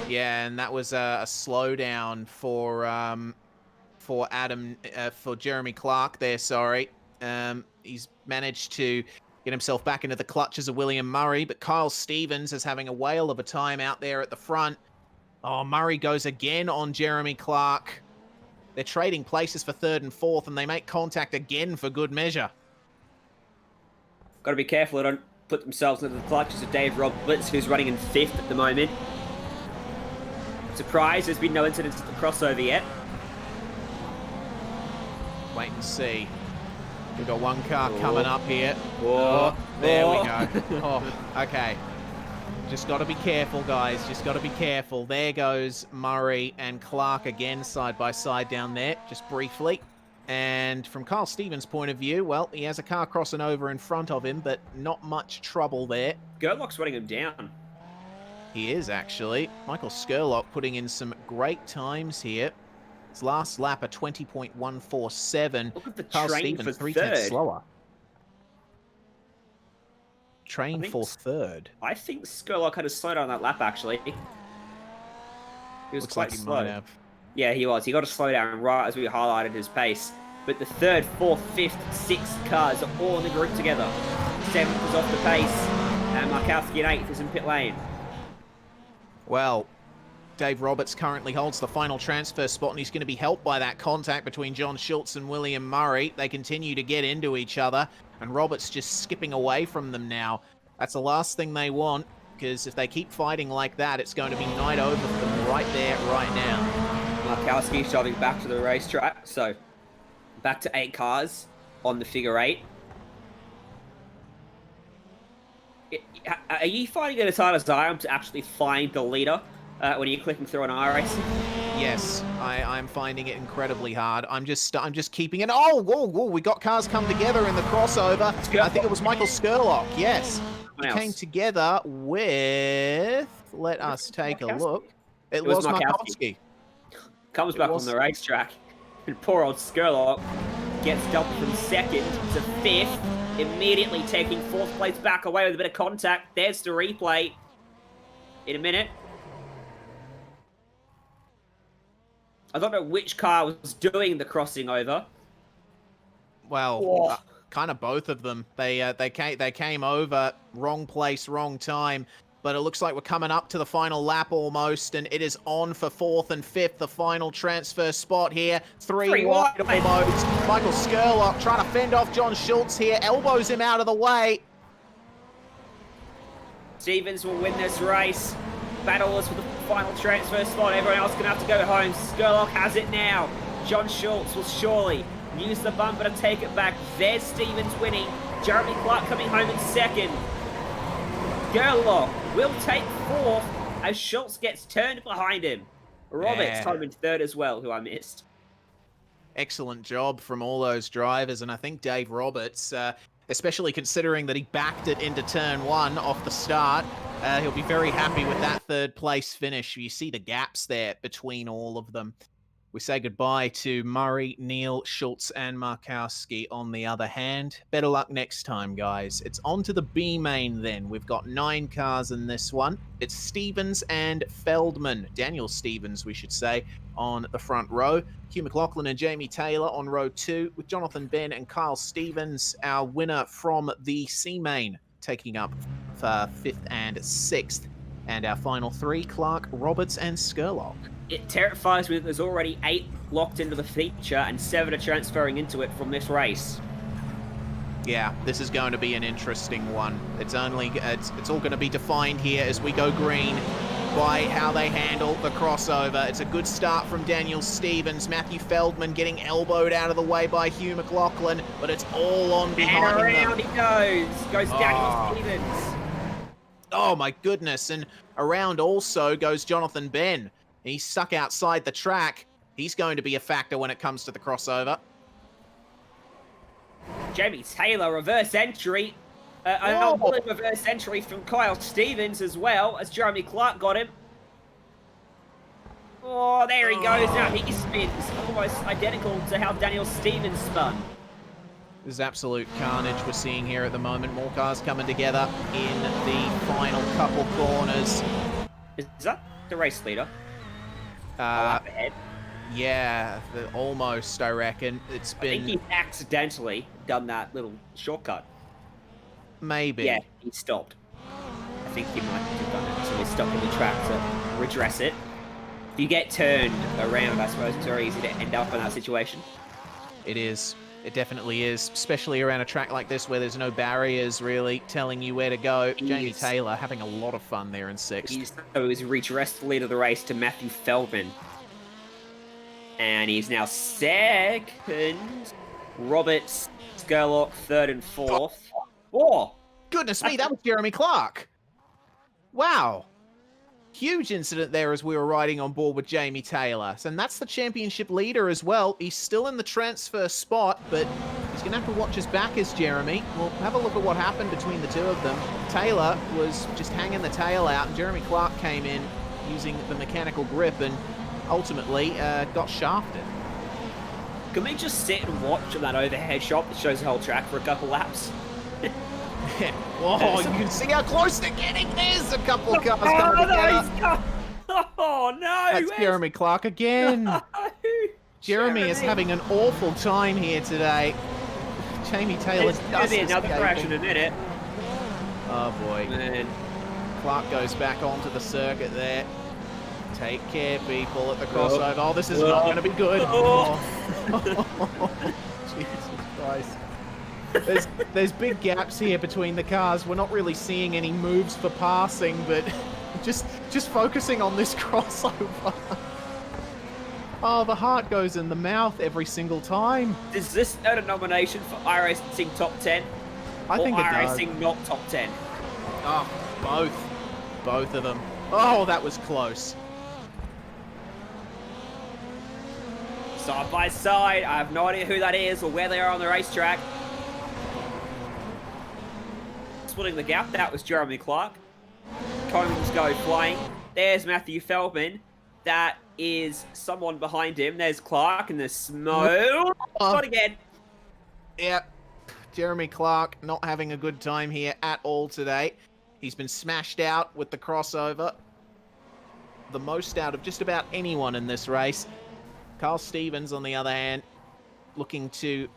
Yeah, and that was a slowdown for Jeremy Clark there, sorry. He's managed to get himself back into the clutches of William Murray, but Kyle Stevens is having a whale of a time out there at the front. Oh, Murray goes again on Jeremy Clark. They're trading places for 3rd and 4th, and they make contact again for good measure. Got to be careful they don't put themselves into the clutches of Dave Roberts, who's running in 5th at the moment. Surprise, there's been no incidents at the crossover yet. Wait and see. We've got one car coming up here. Whoa. There we go. Okay. Just got to be careful, guys. Just got to be careful. There goes Murray and Clark again, side by side down there, just briefly. And from Carl Stevens' point of view, well, he has a car crossing over in front of him, but not much trouble there. Skurlock's running him down. He is, actually. Michael Skurlock putting in some great times here. His last lap, a 20.147. Look at the Carl train Stevens, for 3/10 third. slower. Train for 3rd. I think Skurlock had a slowdown on that lap, actually. He was Looks quite like he slow. might have. Yeah, he was. He got a slowdown right as we highlighted his pace. But the 3rd, 4th, 5th, 6th cars are all in the group together. 7th is off the pace, and Markowski in 8th is in pit lane. Well, Dave Roberts currently holds the final transfer spot, and he's going to be helped by that contact between John Schultz and William Murray. They continue to get into each other, and Roberts just skipping away from them now. That's the last thing they want, because if they keep fighting like that, it's going to be night over for them right there, right now. Markowski shoving back to the racetrack, so back to 8 cars on the figure 8. Are you finding it as hard as I am to actually find the leader when you're clicking through an iRacing? Yes, I'm finding it incredibly hard. I'm just keeping it. Oh, whoa, whoa! We got cars come together in the crossover. I think it was Michael Skurlock. Yes, he came together with. Let us take a look. It was Markowski. Comes back on the racetrack, and poor old Skurlock gets dumped from second to fifth, immediately taking fourth place back away with a bit of contact. There's the replay in a minute. I don't know which car was doing the crossing over. Well, kind of both of them. They came over, wrong place, wrong time. But it looks like we're coming up to the final lap almost, and it is on for fourth and fifth, the final transfer spot here. Three wide almost. Michael Skurlock trying to fend off John Schultz here, elbows him out of the way. Stevens will win this race. Battle is for the final transfer spot. Everyone else going to have to go home. Skurlock has it now. John Schultz will surely use the bumper to take it back. There's Stevens winning. Jeremy Clark coming home in second. Skurlock will take fourth as Schultz gets turned behind him. Roberts home in third as well, who I missed. Excellent job from all those drivers, and I think Dave Roberts, especially considering that he backed it into turn one off the start, he'll be very happy with that third place finish. You see the gaps there between all of them. We say goodbye to Murray, Neal, Schultz, and Markowski on the other hand. Better luck next time, guys. It's on to the B main then. We've got 9 cars in this one. It's Stevens and Feldman. Daniel Stevens, we should say, on the front row. Hugh McLaughlin and Jamie Taylor on row 2, with Jonathan Ben and Kyle Stevens, our winner from the C main, taking up for 5th and 6th. And our final 3, Clark, Roberts, and Skurlock. It terrifies me that there's already 8 locked into the feature and 7 are transferring into it from this race. Yeah, this is going to be an interesting one. It's all going to be defined here as we go green by how they handle the crossover. It's a good start from Daniel Stevens. Matthew Feldman getting elbowed out of the way by Hugh McLaughlin, but it's all on behind them. And around he goes Daniel Stevens. Oh my goodness, and around also goes Jonathan Ben. He's stuck outside the track. He's going to be a factor when it comes to the crossover. Jamie Taylor, reverse entry. An reverse entry from Kyle Stevens as well, as Jeremy Clark got him. Oh, there he goes. Now he spins almost identical to how Daniel Stevens spun. This is absolute carnage we're seeing here at the moment. More cars coming together in the final couple corners. Is that the race leader? Up ahead. Yeah, almost, I reckon. I think he's accidentally done that little shortcut. Maybe. Yeah, he stopped. I think he might have done it. So he's stopped in the track to redress it. If you get turned around, I suppose it's very easy to end up in that situation. It is. It definitely is, especially around a track like this where there's no barriers really telling you where to go. Jamie Taylor having a lot of fun there in 6th. So he's redressed the lead of the race to Matthew Feldman. And he's now 2nd. Roberts, Skurlock, 3rd and 4th. Oh! Goodness me, that was Jeremy Clark. Wow. Huge incident there as we were riding on board with Jamie Taylor. And that's the championship leader as well. He's still in the transfer spot, but he's going to have to watch his back as Jeremy. We'll have a look at what happened between the two of them. Taylor was just hanging the tail out, and Jeremy Clark came in using the mechanical grip and ultimately got shafted. Can we just sit and watch on that overhead shot that shows the whole track for a couple laps? Whoa, you can see how close they're getting. There's a couple of cars coming together. Oh, no! That's Jeremy Clark again. No. Jeremy is having an awful time here today. Jamie Taylor's going to be another crash in a minute. Oh, boy. Man. Clark goes back onto the circuit there. Take care, people, at the crossover. Oh, this is not going to be good. Jesus Christ. There's big gaps here between the cars. We're not really seeing any moves for passing, but just focusing on this crossover. Oh, the heart goes in the mouth every single time. Is this a nomination for iRacing Top 10? I think it does. iRacing not Top 10? Oh, both. Both of them. Oh, that was close. Side by side. I have no idea who that is or where they are on the racetrack. Splitting the gap, that was Jeremy Clark. Combs go flying. There's Matthew Feldman. That is someone behind him. There's Clark and there's smoke. Not again. Yeah, Jeremy Clark not having a good time here at all today. He's been smashed out with the crossover. The most out of just about anyone in this race. Carl Stevens, on the other hand, looking to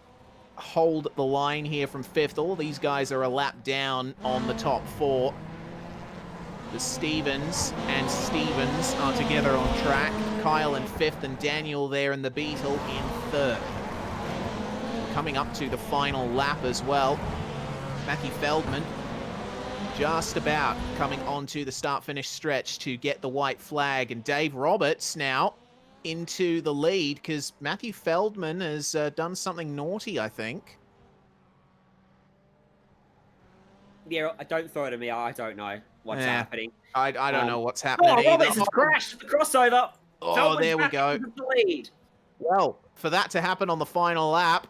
hold the line here from 5th. All these guys are a lap down on the top 4. The Stevens and Stevens are together on track. Kyle in 5th and Daniel there in the Beetle in 3rd. Coming up to the final lap as well. Matthew Feldman just about coming onto the start-finish stretch to get the white flag. And Dave Roberts now into the lead because Matthew Feldman has done something naughty, I think. Yeah, don't throw it at me. I don't know what's happening. I don't know what's happening either. Roberts has crashed the crossover. Oh, Feldman's there we back go. into the lead. Well, for that to happen on the final lap,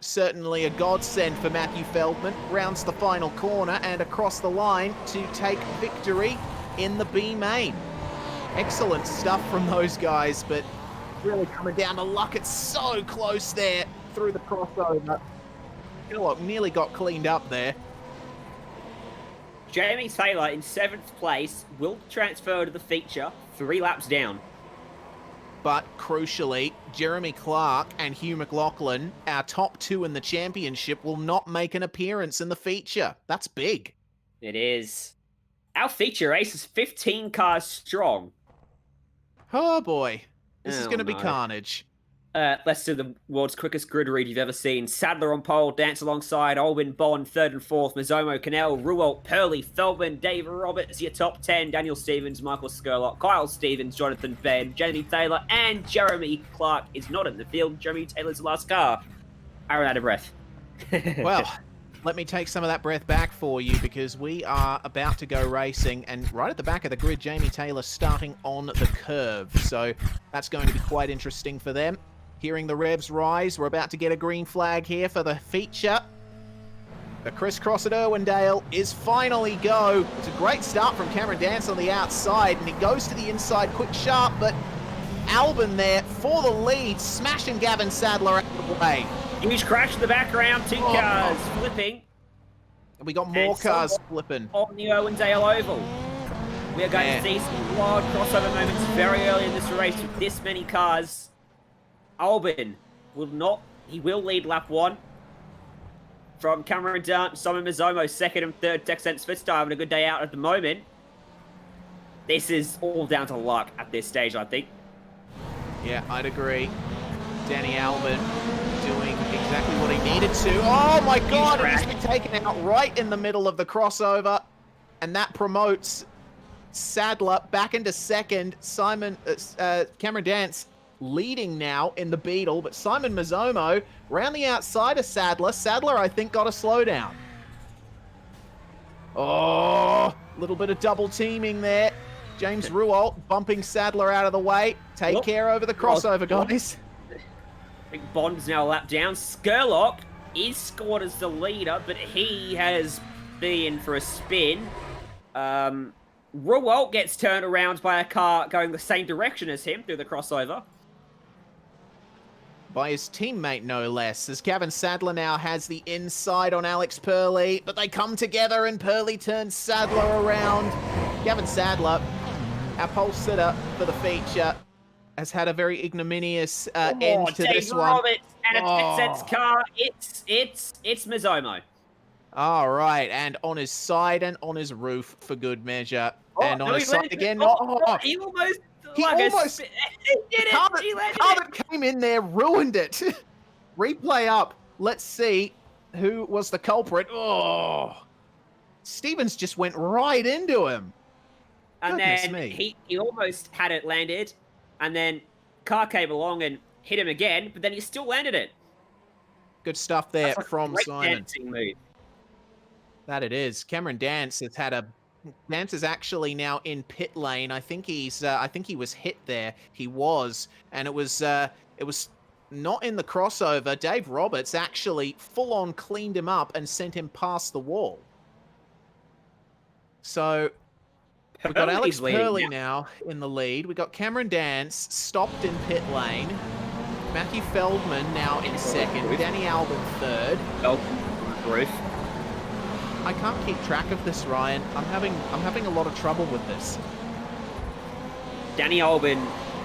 certainly a godsend for Matthew Feldman. Rounds the final corner and across the line to take victory in the B main. Excellent stuff from those guys, but really coming down to luck. It's so close there through the crossover. Phillip nearly got cleaned up there. Jamie Taylor in 7th place will transfer to the feature 3 laps down. But crucially, Jeremy Clark and Hugh McLaughlin, our top 2 in the championship, will not make an appearance in the feature. That's big. It is. Our feature race is 15 cars strong. Oh boy, this is Oh, going to be no. carnage. Let's do the world's quickest grid read you've ever seen. Sadler on pole, dance alongside Alwyn Bond, 3rd and 4th, Mazomo, Cannell, Ruwalt, Purley, Feldman, Dave Roberts, your top 10, Daniel Stevens, Michael Skurlock, Kyle Stevens, Jonathan Benn, Jamie Taylor, and Jeremy Clark is not in the field. Jeremy Taylor's the last car. I ran out of breath. Well, let me take some of that breath back for you because we are about to go racing, and right at the back of the grid, Jamie Taylor starting on the curve. So that's going to be quite interesting for them. Hearing the revs rise, we're about to get a green flag here for the feature. The crisscross at Irwindale is finally go. It's a great start from Cameron Dance on the outside, and he goes to the inside quick sharp, but Albin there for the lead, smashing Gavin Sadler out of the way. Huge crash in the background, 2 cars flipping. And we got more cars flipping. On the Irwindale Oval. We are going to see some wild crossover moments very early in this race with this many cars. Albin he will lead lap 1. From Cameron Dant, Simon Mazomo, 2nd and 3rd, Texans Fitzstar having a good day out at the moment. This is all down to luck at this stage, I think. Yeah, I'd agree. Danny Albin doing exactly what he needed to. Oh my God, and he's been taken out right in the middle of the crossover. And that promotes Sadler back into 2nd. Cameron Dance leading now in the Beetle, but Simon Mazomo round the outside of Sadler. Sadler, I think, got a slowdown. Oh, a little bit of double teaming there. James Ruwalt bumping Sadler out of the way. Take care over the crossover, guys. I think Bond's now a lap down. Skurlock is scored as the leader, but he has been for a spin. Ruwalt gets turned around by a car going the same direction as him through the crossover. By his teammate, no less, as Gavin Sadler now has the inside on Alex Purley, but they come together and Purley turns Sadler around. Gavin Sadler, our pole sitter for the feature, has had a very ignominious end to Dave this one. Roberts and a Texans car. It's Mazomo. All right, and on his side and on his roof for good measure. And on his side again. He almost... He like almost he did it. He landed it. that came in there, ruined it. Replay up. Let's see who was the culprit. Oh, Stevens just went right into him. And Goodness then me. he almost had it landed, and then car came along and hit him again, but then he still landed it. Good stuff there That's a from great Simon. dancing move. That it is. Cameron Dance has had a Dance is actually now in pit lane. I think I think he was hit there. He was, and it was not in the crossover. Dave Roberts actually full on cleaned him up and sent him past the wall. So we've got Alex Purley now in the lead. We've got Cameron Dance stopped in pit lane. Matthew Feldman now in second. Danny Albin third. Roof. I can't keep track of this, Ryan. I'm having a lot of trouble with this. Danny Albin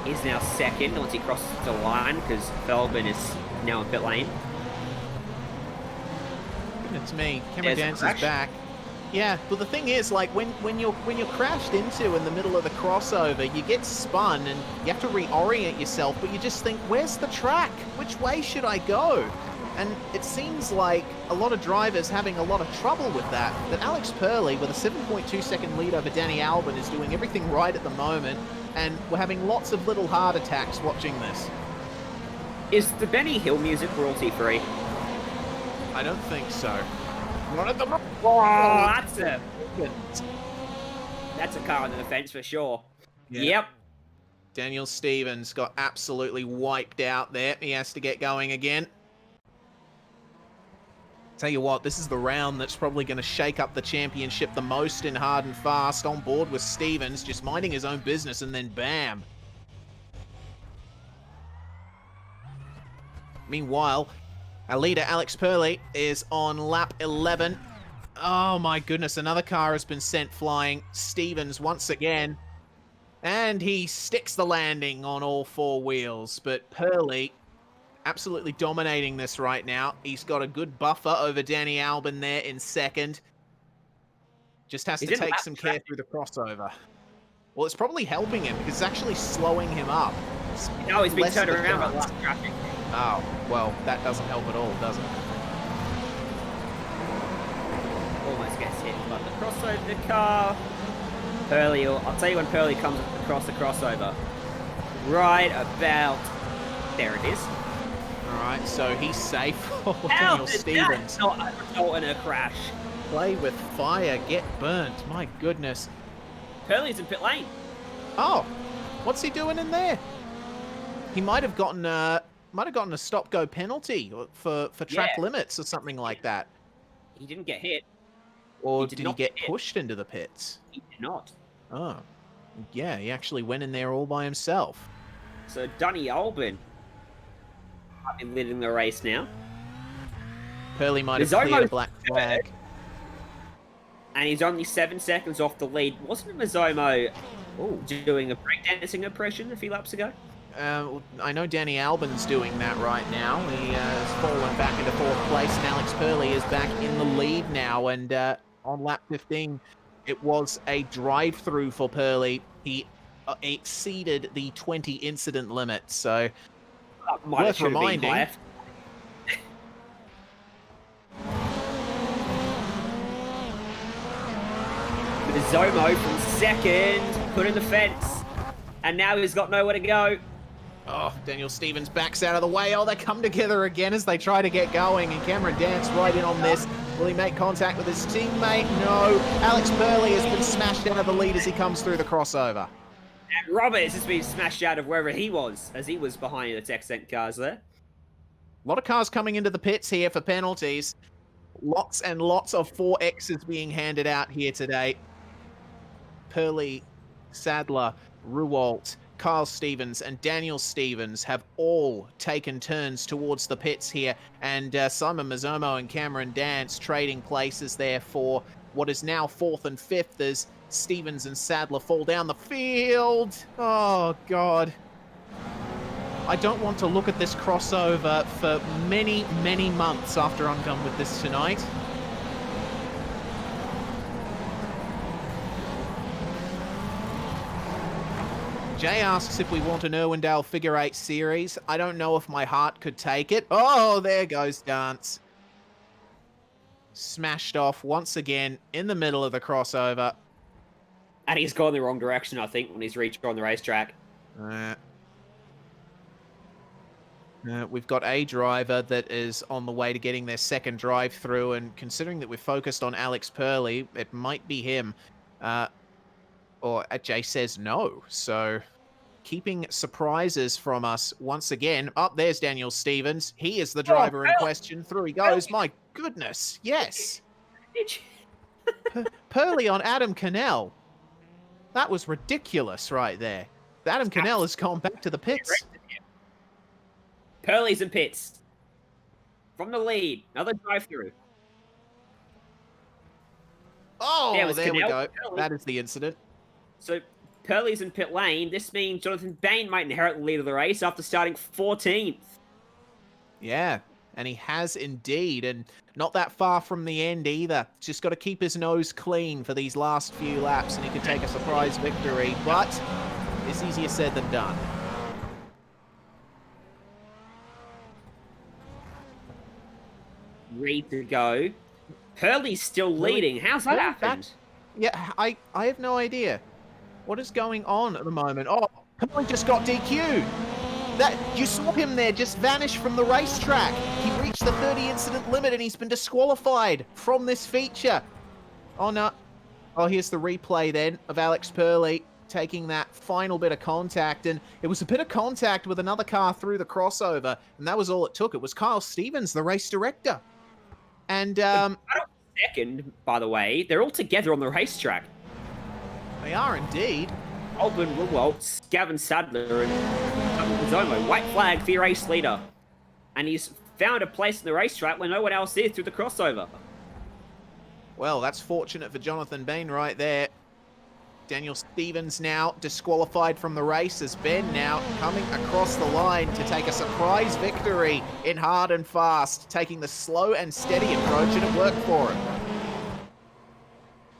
is now second once he crosses the line because Feldman is now in pit lane. It's me. Cameron Dance is back. Yeah, but the thing is, like, when you're crashed into in the middle of the crossover, you get spun and you have to reorient yourself, but you just think, where's the track? Which way should I go? And it seems like a lot of drivers having a lot of trouble with that. But Alex Purley, with a 7.2 second lead over Danny Albin, is doing everything right at the moment, and we're having lots of little heart attacks watching this. Is the Benny Hill music royalty free? I don't think so. One of them. Oh, that's a car on the fence for sure. Yeah. Yep. Daniel Stevens got absolutely wiped out there. He has to get going again. Tell you what, this is the round that's probably going to shake up the championship the most in hard and fast. On board with Stevens, just minding his own business, and then bam. Meanwhile, our leader, Alex Purley, is on lap 11. Oh my goodness, another car has been sent flying. Stevens once again. And he sticks the landing on all four wheels. But Purley absolutely dominating this right now. He's got a good buffer over Danny Albin there in second. Just has to take some care through the crossover. Well, it's probably helping him because it's actually slowing him up. No, he's been turned around by last traffic. Oh, well, that doesn't help at all, does it? Almost gets hit by the crossover car. Purley, I'll tell you when Purley comes across the crossover. Right about there it is. All right, so he's safe. Daniel Stevens. Not a result in a crash. Play with fire, get burnt. My goodness. Purley's in pit lane. Oh, what's he doing in there? He might have gotten a stop-go penalty for track limits or something like that. He didn't get hit. Or did he get pushed into the pits? He did not. Oh, yeah, he actually went in there all by himself. So Danny Albin might be leading the race now. Purley might have cleared a black flag. And he's only 7 seconds off the lead. Wasn't Mizomo doing a breakdancing impression a few laps ago? I know Danny Albin's doing that right now. He has fallen back into fourth place, and Alex Purley is back in the lead now. And on lap 15, it was a drive-through for Purley. He exceeded the 20 incident limit, so worth reminding. Zomo from second, put in the fence, and now he's got nowhere to go. Oh, Daniel Stevens backs out of the way. Oh, they come together again as they try to get going, and Cameron Dance right in on this. Will he make contact with his teammate? No. Alex Purley has been smashed out of the lead as he comes through the crossover. And Roberts has been smashed out of wherever he was, as he was behind the Texent cars there. A lot of cars coming into the pits here for penalties. Lots and lots of 4Xs being handed out here today. Purley, Sadler, Ruwalt, Kyle Stevens, and Daniel Stevens have all taken turns towards the pits here, and Simon Mizomo and Cameron Dance trading places there for what is now 4th and 5th as Stevens and Sadler fall down the field. Oh, God. I don't want to look at this crossover for many, many months after I'm done with this tonight. Jay asks if we want an Irwindale Figure 8 series. I don't know if my heart could take it. Oh, there goes Dance. Smashed off once again in the middle of the crossover. And he's gone the wrong direction, I think, when he's reached on the racetrack. We've got a driver that is on the way to getting their second drive-through, and considering that we've focused on Alex Purley, it might be him. Or Jay says no. So keeping surprises from us once again. Up there's Daniel Stevens. He is the driver in question. Through he goes. My goodness. Yes. Purley on Adam Cannell. That was ridiculous right there. Adam Cannell has gone back to the pits. Purley's in pits. From the lead. Another drive-through. Oh, there we Cannell. go. That is the incident. So Purley's in pit lane. This means Jonathan Bain might inherit the lead of the race after starting 14th. Yeah, and he has indeed, and not that far from the end either. Just got to keep his nose clean for these last few laps, and he could take a surprise victory, but it's easier said than done. Ready to go. Purley's still leading. How's that happened? Yeah, I have no idea. What is going on at the moment? Oh, Purley just got DQ'd. You saw him there just vanish from the racetrack. He reached the 30 incident limit and he's been disqualified from this feature. Oh no. Oh, here's the replay then of Alex Purley taking that final bit of contact, and it was a bit of contact with another car through the crossover, and that was all it took. It was Kyle Stevens, the race director. And second, by the way, they're all together on the racetrack. They are indeed. Albin Ruwalt, Gavin Sadler, and Zomo. White flag for your race leader. And he's found a place in the racetrack where no one else is through the crossover. Well, that's fortunate for Jonathan Bain right there. Daniel Stevens now disqualified from the race as Ben now coming across the line to take a surprise victory in hard and fast, taking the slow and steady approach, and it worked for him.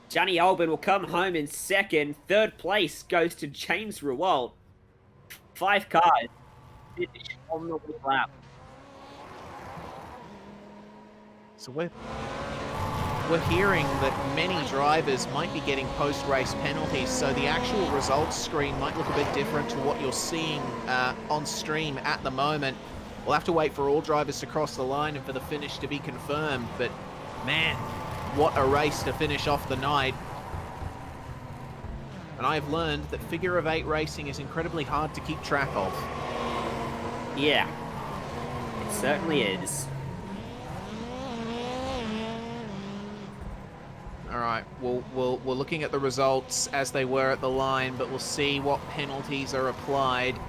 Johnny Albin will come home in second. Third place goes to James Ruwalt. 5 cars finish on the lap. So we're hearing that many drivers might be getting post-race penalties, so the actual results screen might look a bit different to what you're seeing on stream at the moment. We'll have to wait for all drivers to cross the line and for the finish to be confirmed, but man, what a race to finish off the night. And I've learned that figure of 8 racing is incredibly hard to keep track of. Yeah, it certainly is. All right, we're looking at the results as they were at the line, but we'll see what penalties are applied.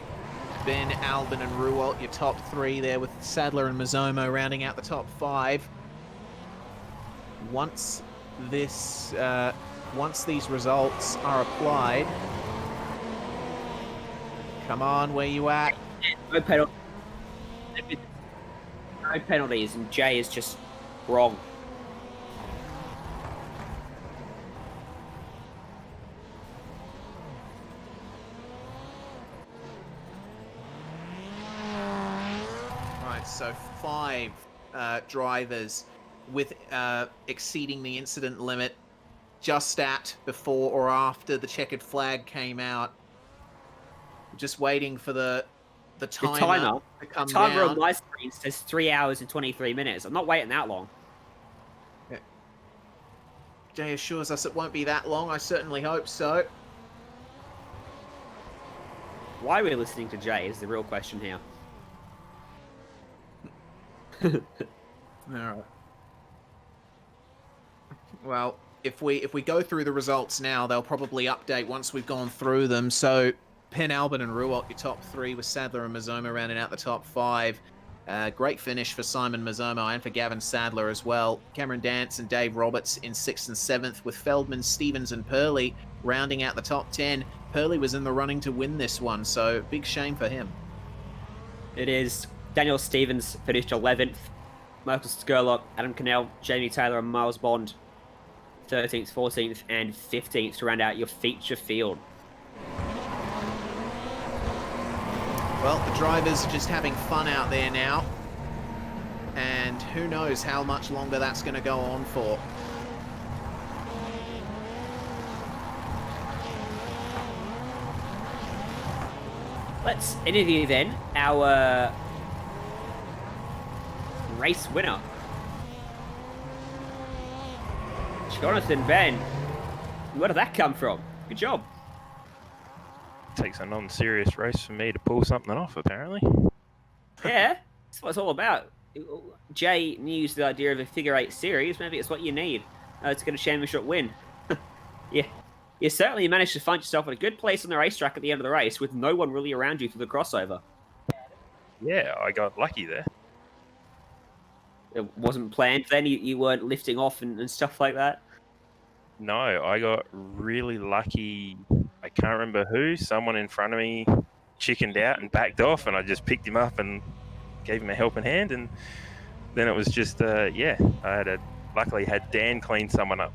Ben, Albin, and Ruwalt, your top 3 there, with Sadler and Mazzomo rounding out the top 5. Once these results are applied, come on, where you at? No penalties. No penalties, and Jay is just wrong. So 5 drivers with exceeding the incident limit just at, before or after the checkered flag came out. Just waiting for the timer to come down. The timer on my screen says 3 hours and 23 minutes. I'm not waiting that long. Yeah. Jay assures us it won't be that long. I certainly hope so. Why are we listening to Jay is the real question here. All right. Well, if we go through the results now, they'll probably update once we've gone through them. So, Penn, Albin, and Ruwalt, your top 3, with Sadler and Mazzomo rounding out the top 5. Great finish for Simon Mazzomo and for Gavin Sadler as well. Cameron Dance and Dave Roberts in 6th and 7th, with Feldman, Stevens, and Purley rounding out the top 10. Purley was in the running to win this one, so big shame for him. It is. Daniel Stevens finished 11th. Michael Skurlock, Adam Cannell, Jamie Taylor, and Miles Bond 13th, 14th, and 15th to round out your feature field. Well, the drivers are just having fun out there now. And who knows how much longer that's going to go on for. Let's interview then our race winner, Jonathan Ben. Where did that come from? Good job. Takes a non-serious race for me to pull something off, apparently. Yeah, that's what it's all about. Jay used the idea of a figure eight series. Maybe it's what you need to get a championship win. Yeah, you certainly managed to find yourself at a good place on the racetrack at the end of the race with no one really around you for the crossover. Yeah, I got lucky there. It wasn't planned then? You weren't lifting off and stuff like that? No, I got really lucky. I can't remember who. Someone in front of me chickened out and backed off, and I just picked him up and gave him a helping hand. And then it was just, yeah, luckily had Dan clean someone up.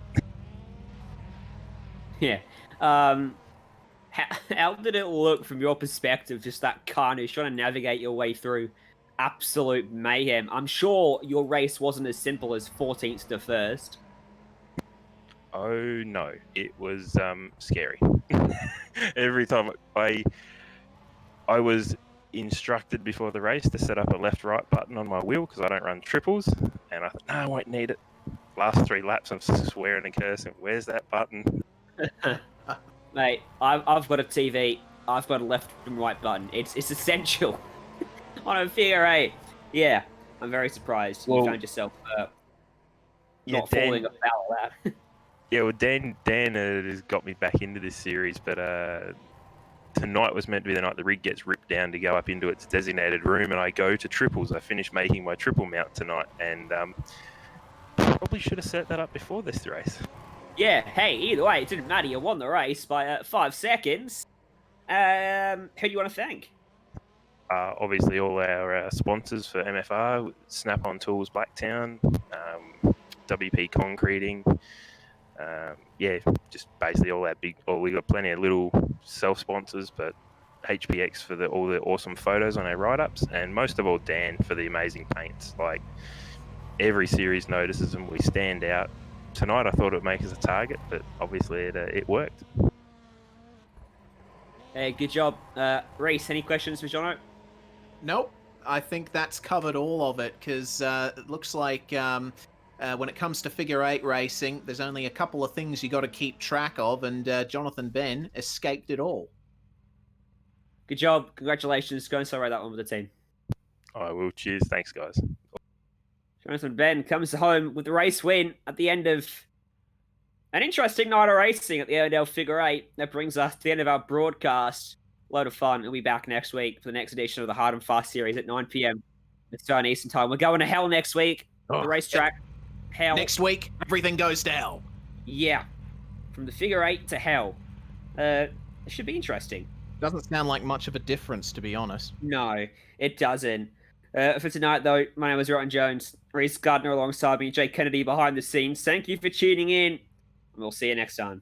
Yeah. How did it look from your perspective, just that carnage, trying to navigate your way through absolute mayhem? I'm sure your race wasn't as simple as 14th to 1st. Oh no, it was scary. Every time I was instructed before the race to set up a left-right button on my wheel because I don't run triples, and I thought, no, I won't need it. Last 3 laps, I'm swearing and cursing. Where's that button? Mate, I've got a TV. I've got a left and right button. It's essential on a figure eight. Yeah, I'm very surprised you found yourself not falling afoul of that. Yeah, well, Dan has got me back into this series, but tonight was meant to be the night the rig gets ripped down to go up into its designated room, and I go to triples. I finish making my triple mount tonight, and probably should have set that up before this race. Yeah, hey, either way, it didn't matter. You won the race by 5 seconds. Who do you want to thank? Obviously, all our sponsors for MFR, Snap-on Tools Blacktown, WP Concreting, yeah, just basically all that big. Well, we got plenty of little self-sponsors, but HPX for all the awesome photos on our write-ups, and most of all Dan for the amazing paints. Like, every series notices them. We stand out. Tonight I thought it would make us a target, but obviously it worked. Hey, good job. Reese, any questions for Jono? Nope. I think that's covered all of it, because it looks like when it comes to figure eight racing, there's only a couple of things you got to keep track of, and Jonathan Ben escaped it all. Good job. Congratulations. Go and celebrate that one with the team. I will. Cheers. Thanks, guys. Jonathan Ben comes home with the race win at the end of an interesting night of racing at the Irwindale Figure 8. That brings us to the end of our broadcast. Load of fun. We'll be back next week for the next edition of the Hard and Fast series at 9 p.m. Australian Eastern Time. We're going to hell next week. The racetrack. Hell. Next week, everything goes to hell. Yeah. From the Figure 8 to hell. It should be interesting. Doesn't sound like much of a difference, to be honest. No, it doesn't. For tonight, though, my name is Rotten Jones. Reese Gardner alongside me, Jay Kennedy behind the scenes. Thank you for tuning in, and we'll see you next time.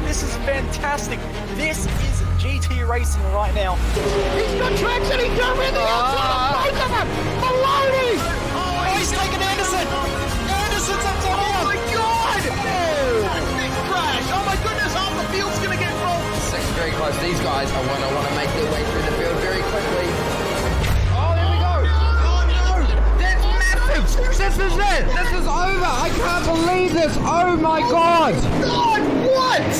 This is fantastic. This is GT racing right now. He's got traction. He's got rid of the outside. Both of them. Maloney. Oh, he's taken Anderson. Anderson's up to him. Oh my God. Oh, big crash. Oh my goodness. Half the field's going to get rolled. Second very close. These guys are want to make their way through the field very quickly. Oh, there we go. Oh no! That's massive! This is it. This is over. I can't believe this. Oh my God. God, what?